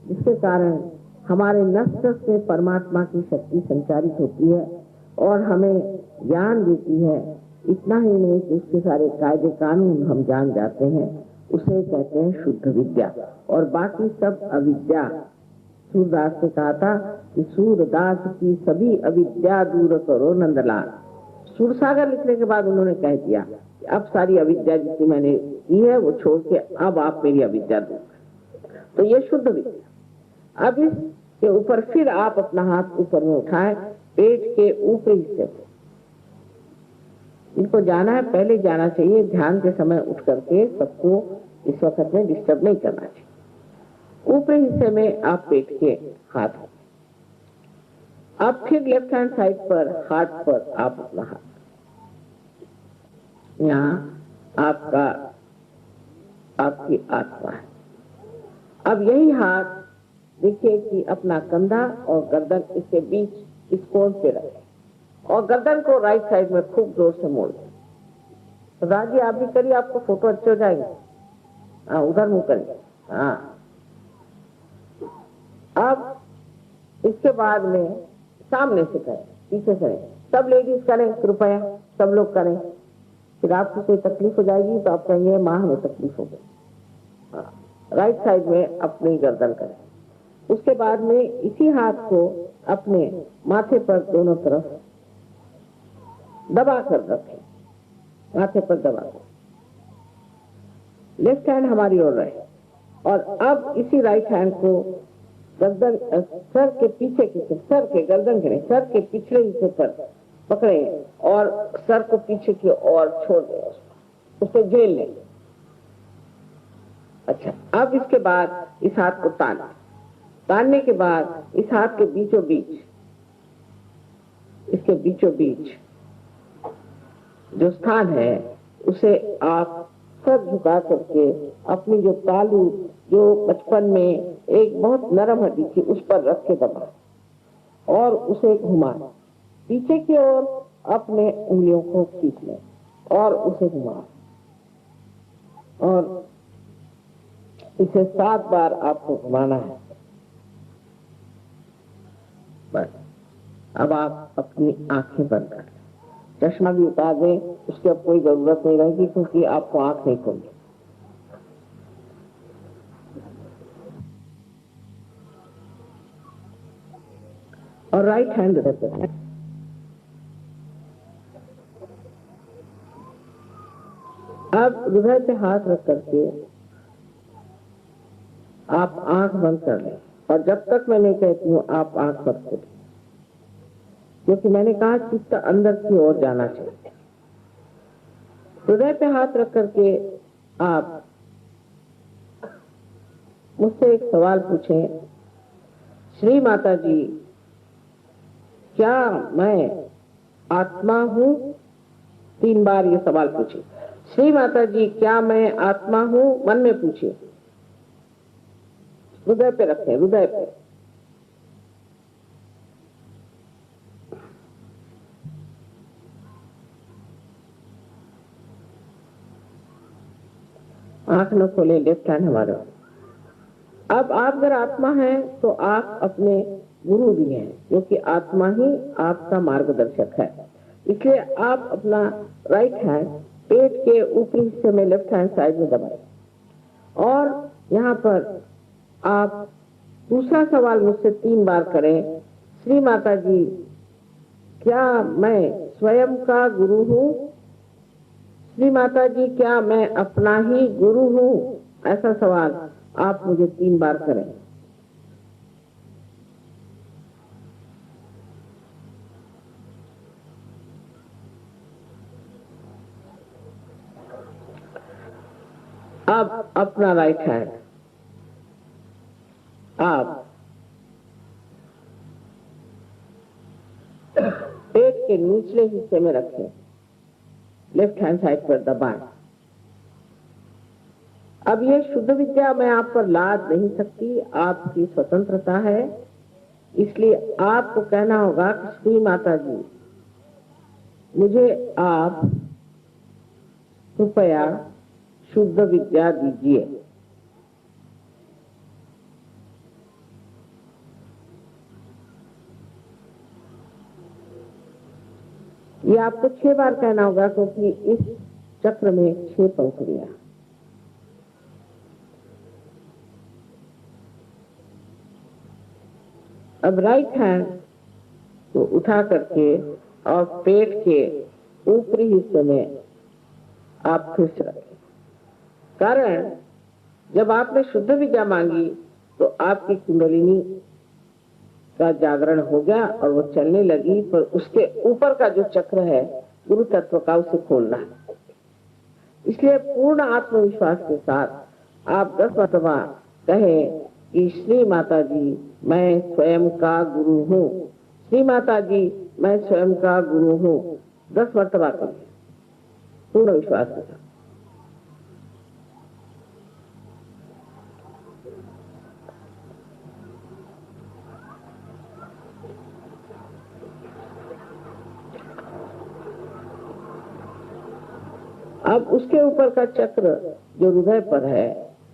जिसके कारण हमारे नस से परमात्मा की शक्ति संचारित होती है और हमें ज्ञान देती है। इतना ही नहीं कि उसके सारे कायदे कानून हम जान जाते हैं उसे कहते हैं शुद्ध विद्या, और बाकी सब अविद्या। सूरदास ने कहा था कि सूरदास की सभी अविद्या दूर करो नंदलाल। सूरसागर लिखने के बाद उन्होंने कह दिया कि अब सारी अविद्या जितनी मैंने की है वो छोड़ के अब आप मेरी अविद्या दूर करो। तो ये शुद्ध विद्या। अब इसके ऊपर फिर आप अपना हाथ ऊपर में उठाए, पेट के ऊपरी हिस्से को। इनको जाना है, पहले जाना चाहिए, ध्यान के समय उठ करके सबको इस वक्त में डिस्टर्ब नहीं करना चाहिए। ऊपरी हिस्से में आप पेट के हाथ, अब फिर लेफ्ट हैंड साइड पर हार्ट पर आप अपना हाथ, यहाँ आपका आपकी आत्मा है। अब यही हाथ देखिए कि अपना कंधा और गर्दन इसके बीच इस कोण पे रखें, और गर्दन को राइट साइड में खूब जोर से मोड़ दें। तो राजी आप भी करिए, आपको फोटो अच्छे हो जाएंगे। हाँ, उधर मुंह करिए। हाँ, अब इसके बाद में सामने से करें, पीछे से करें। सब लेडीज करें कृपया, सब लोग करें। फिर आपको कोई तकलीफ हो जाएगी तो आप कहेंगे माँ हमें तकलीफ हो गई। राइट साइड में अपनी गर्दन करें। उसके बाद में इसी हाथ को अपने माथे पर दोनों तरफ दबा कर रखें, माथे पर दबा कर। लेफ्ट हैंड हमारी ओर रहे, और अब इसी राइट हैंड को गर्दन, सर के पीछे की, सर के गर्दन के नहीं, सर के पिछले हिस्से पर पकड़े और सर को पीछे की ओर छोड़ दें, उसको झेल लें। अच्छा, अब इसके बाद इस हाथ को तानने के बाद इस हाथ के बीचों बीच, इसके बीचों बीच जो स्थान है उसे आप सर झुका करके अपनी जो तालू, जो बचपन में एक बहुत नरम हड्डी थी, उस पर रख के दबा और उसे घुमाएं पीछे की ओर, अपने उंगलियों को खींच लें और उसे घुमाएं, और इसे 7 बार आपको घुमाना है। बस अब आप अपनी आंखें बंद कर लें, चश्मा भी उतार दें, उसकी अब कोई जरूरत नहीं रहेगी क्योंकि आपको आंख नहीं खोलनी। और राइट हैंड रहते हैं। अब हृदय पे हाथ रख करके आप आंख बंद कर लें, और जब तक मैं नहीं कहती हूँ आप आंख मत खोलें, क्योंकि मैंने कहा चित्त अंदर की ओर जाना चाहिए। हृदय पे हाथ रख करके आप मुझसे एक सवाल पूछें, श्री माता जी क्या मैं आत्मा हूँ? 3 बार ये सवाल पूछे। श्री माता जी क्या मैं आत्मा हूँ? मन में पूछिए, हृदय पे रखें, हृदय पे। आंख न खोले, लेफ्ट हैंड हमारा। अब आप अगर आत्मा है तो आप अपने गुरु भी हैं, क्योंकि आत्मा ही आपका मार्गदर्शक है। इसलिए आप अपना राइट हैंड पेट के ऊपरी हिस्से में लेफ्ट हैंड साइड में दबाएं, और यहाँ पर आप दूसरा सवाल मुझसे 3 बार करें, श्री माता जी क्या मैं स्वयं का गुरु हूँ? श्री माता जी क्या मैं अपना ही गुरु हूँ? ऐसा सवाल आप मुझे 3 बार करें। अब अपना राइट हैंड आप पेट के निचले हिस्से में रखें, लेफ्ट हैंड साइड पर दबाएं। अब ये शुद्ध विद्या मैं आप पर लाद नहीं सकती, आपकी स्वतंत्रता है, इसलिए आपको कहना होगा कि श्री माता जी मुझे आप कृपया शुद्ध विद्या दीजिए। ये आपको 6 बार कहना होगा, क्योंकि इस चक्र में 6 पंखुड़ियां। अब राइट हैंड को उठा करके और पेट के ऊपरी हिस्से में आप फिर से रखें। कारण जब आपने शुद्ध विद्या मांगी तो आपकी कुंडलिनी का जागरण हो गया और वो चलने लगी, पर उसके ऊपर का जो चक्र है गुरु तत्व का, उसे खोलना है। इसलिए पूर्ण आत्मविश्वास के साथ आप 10 मरतबा कहें कि श्री माता जी मैं स्वयं का गुरु हूँ, श्री माता जी मैं स्वयं का गुरु हूँ। 10 मरतबा कहें पूर्ण विश्वास के साथ। अब उसके ऊपर का चक्र जो हृदय पर है,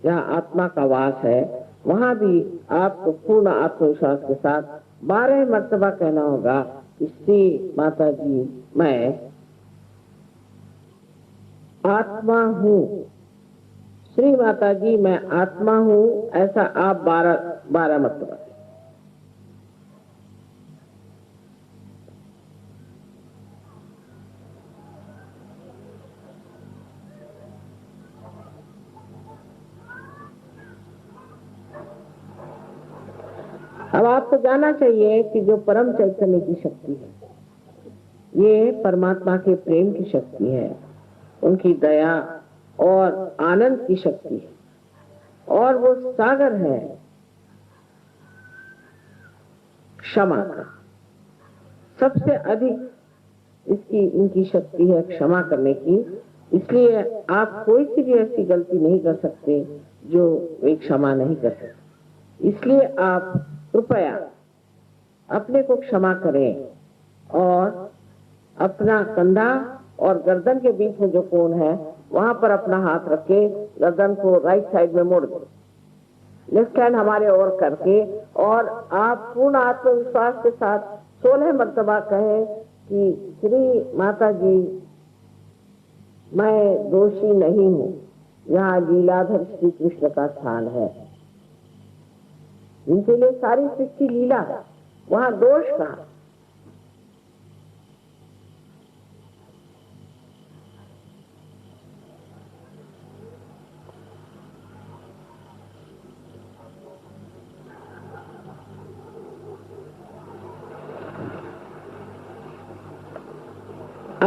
जहाँ आत्मा का वास है, वहां भी आपको पूर्ण आत्मविश्वास के साथ 12 मरतबा कहना होगा कि श्री माता जी मैं आत्मा हूँ, श्री माता जी मैं आत्मा हूँ। ऐसा आप 12 मरतबा। अब आपको जानना चाहिए कि जो परम चैतन्य की शक्ति है, ये परमात्मा के प्रेम की शक्ति है, उनकी दया और आनंद की शक्ति है, और वो सागर है क्षमा का। सबसे अधिक इनकी शक्ति है क्षमा करने की। इसलिए आप कोई सी भी ऐसी गलती नहीं कर सकते जो वे क्षमा नहीं कर सकते। इसलिए आप कृपया अपने को क्षमा करें और अपना कंधा और गर्दन के बीच में जो कोण है वहां पर अपना हाथ रख के गर्दन को राइट साइड में मोड़ दें, लेफ्ट हैंड हमारे ओर करके, और आप पूर्ण आत्मविश्वास के साथ 16 मरतबा कहें कि श्री माता जी मैं दोषी नहीं हूँ, यहाँ लीलाधर श्री कृष्ण का स्थान है, इनके लिए सारी सृष्टि लीला है, वहां दोष कहाँ।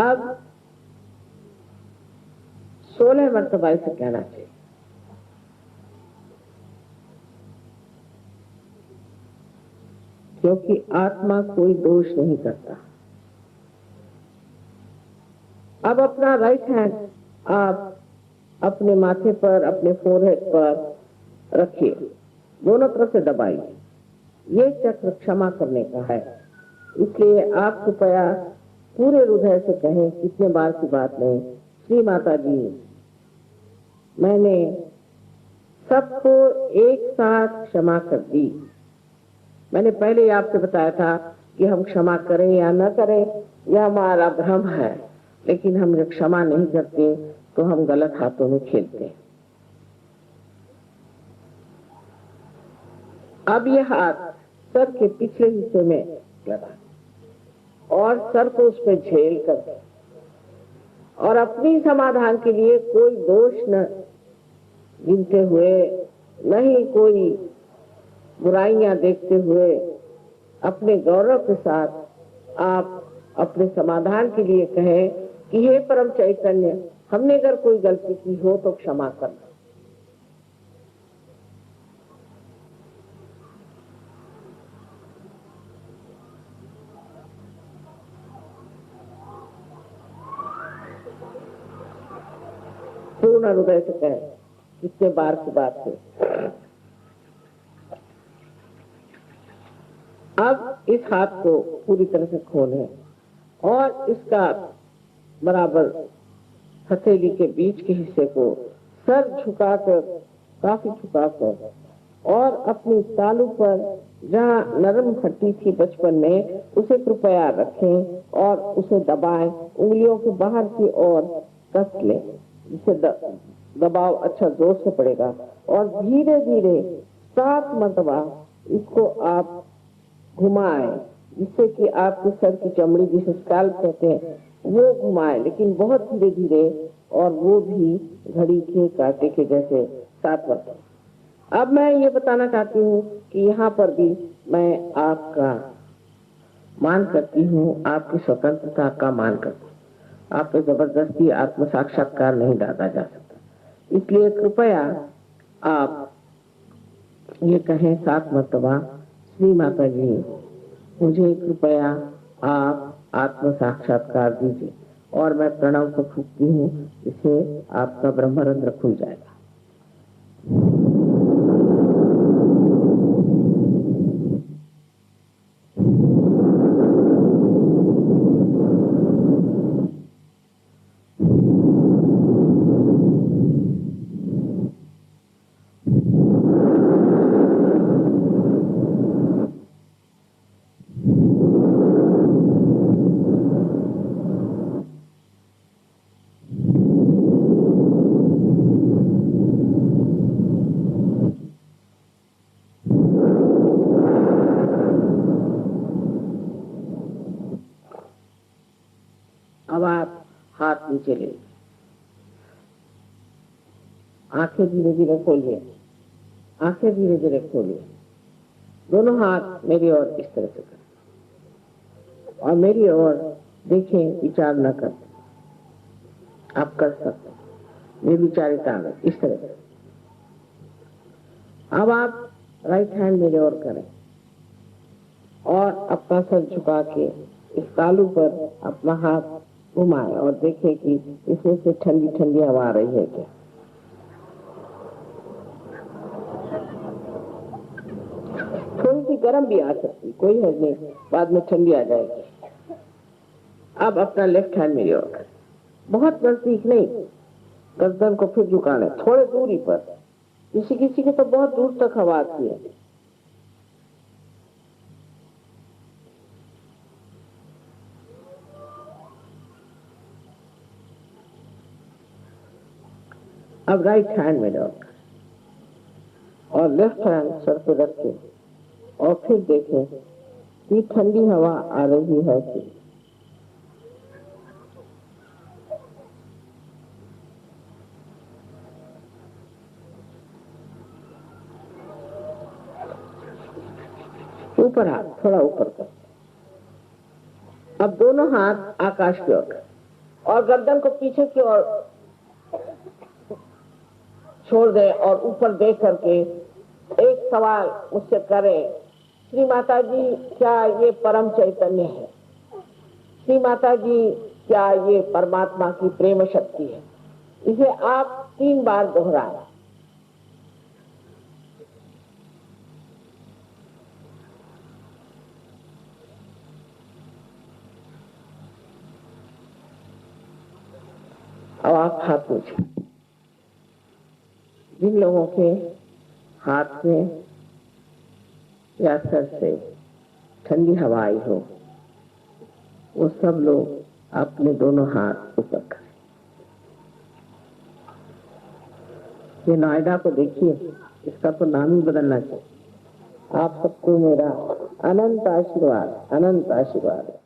अब 16 मरतबा इसे कहना चाहिए। क्योंकि आत्मा कोई दोष नहीं करता। अब अपना राइट हैंड आप अपने माथे पर, अपने फोरहेड पर रखिए, दोनों तरफ से दबाइए। ये चक्र क्षमा करने का है। इसलिए आप कृपया पूरे हृदय से कहें, कितने बार की बात नहीं, श्री माता जी मैंने सबको एक साथ क्षमा कर दी। मैंने पहले ही आपसे बताया था कि हम क्षमा करें या न करें यह हमारा भ्रम है, लेकिन हम जब क्षमा नहीं करते तो हम गलत हाथों में खेलते हैं। अब यह हाथ सर के पिछले हिस्से में लगा और सर को उस पर झेल कर, और अपनी समाधान के लिए कोई दोष न गिनते हुए, न ही कोई बुराइयां देखते हुए, अपने गौरव के साथ आप अपने समाधान के लिए कहें कि हे परम चैतन्य, हमने अगर कोई गलती की हो तो क्षमा करना। पूर्ण हृदय से कहें, कितने बार की बात है। अब इस हाथ को पूरी तरह से खोलें और इसका बराबर हथेली के बीच के हिस्से को सर झुकाकर, काफी झुकाकर, और अपनी तालू पर जहाँ नरम हड्डी थी बचपन में उसे कृपया रखें और उसे दबाएं। उंगलियों के बाहर की ओर कस लें, जिससे दबाव अच्छा जोर से पड़ेगा, और धीरे धीरे 7 मरतबा इसको आप घुमाए, जिससे कि आपके सर की चमड़ी जिसे स्कैल्प कहते हैं वो घुमाए, लेकिन बहुत धीरे धीरे, और वो भी घड़ी के कांटे के जैसे 7 वर्ष। अब मैं ये बताना चाहती हूँ कि यहाँ पर भी मैं आपका मान करती हूँ, आपकी स्वतंत्रता का मान करती हूँ। आप पे जबरदस्ती आत्म साक्षात्कार नहीं डाला जा सकता, इसलिए कृपया आप ये कहें 7 मर्तबा, श्री माता जी मुझे कृपया आप आत्म साक्षात्कार दीजिए, और मैं प्रणव को फूंकती हूँ, इससे आपका ब्रह्मरंध्र खुल जाएगा। अब आप हाथ नीचे ले, आंखें धीरे धीरे खोलिए, आंखें धीरे धीरे खोलिए, दोनों हाथ मेरी ओर इस तरह से करें और मेरी ओर देखें, विचार न कर। आप कर सकते हैं निर्विचारिता में इस तरह से। अब आप राइट हैंड मेरे ओर करें और अपना सर झुका के इस तालू पर अपना हाथ घुमाए और देखें कि इसमें से ठंडी ठंडी हवा आ रही है क्या। थोड़ी सी गर्म भी आ सकती, कोई हर्ज नहीं, बाद में ठंडी आ जाएगी। अब अपना लेफ्ट हैंड मेरी ओर करें, बहुत नजदीक नहीं, गर्दन को फिर झुका लें थोड़े दूरी पर। किसी किसी के तो बहुत दूर तक हवा आती है। अब राइट हैंड में रख और लेफ्ट हैंड सर पे रख के और फिर देखें कि ठंडी हवा आ रही है कि ऊपर हाथ थोड़ा ऊपर कर। अब दोनों हाथ आकाश की ओर और गर्दन को पीछे की ओर छोड़ दें और ऊपर देख करके एक सवाल मुझसे करें, श्री माता जी क्या ये परम चैतन्य है? श्री माता जी क्या ये परमात्मा की प्रेम शक्ति है? इसे आप 3 बार दोहराएं। अब आप हाथ पूछें। जिन लोगों के हाथ में या सर से ठंडी हवा आई हो वो सब लोग अपने दोनों हाथ ऊपर करें। ये नोएडा को देखिए, इसका तो नाम ही बदलना चाहिए। आप सबको मेरा अनंत आशीर्वाद, अनंत आशीर्वाद।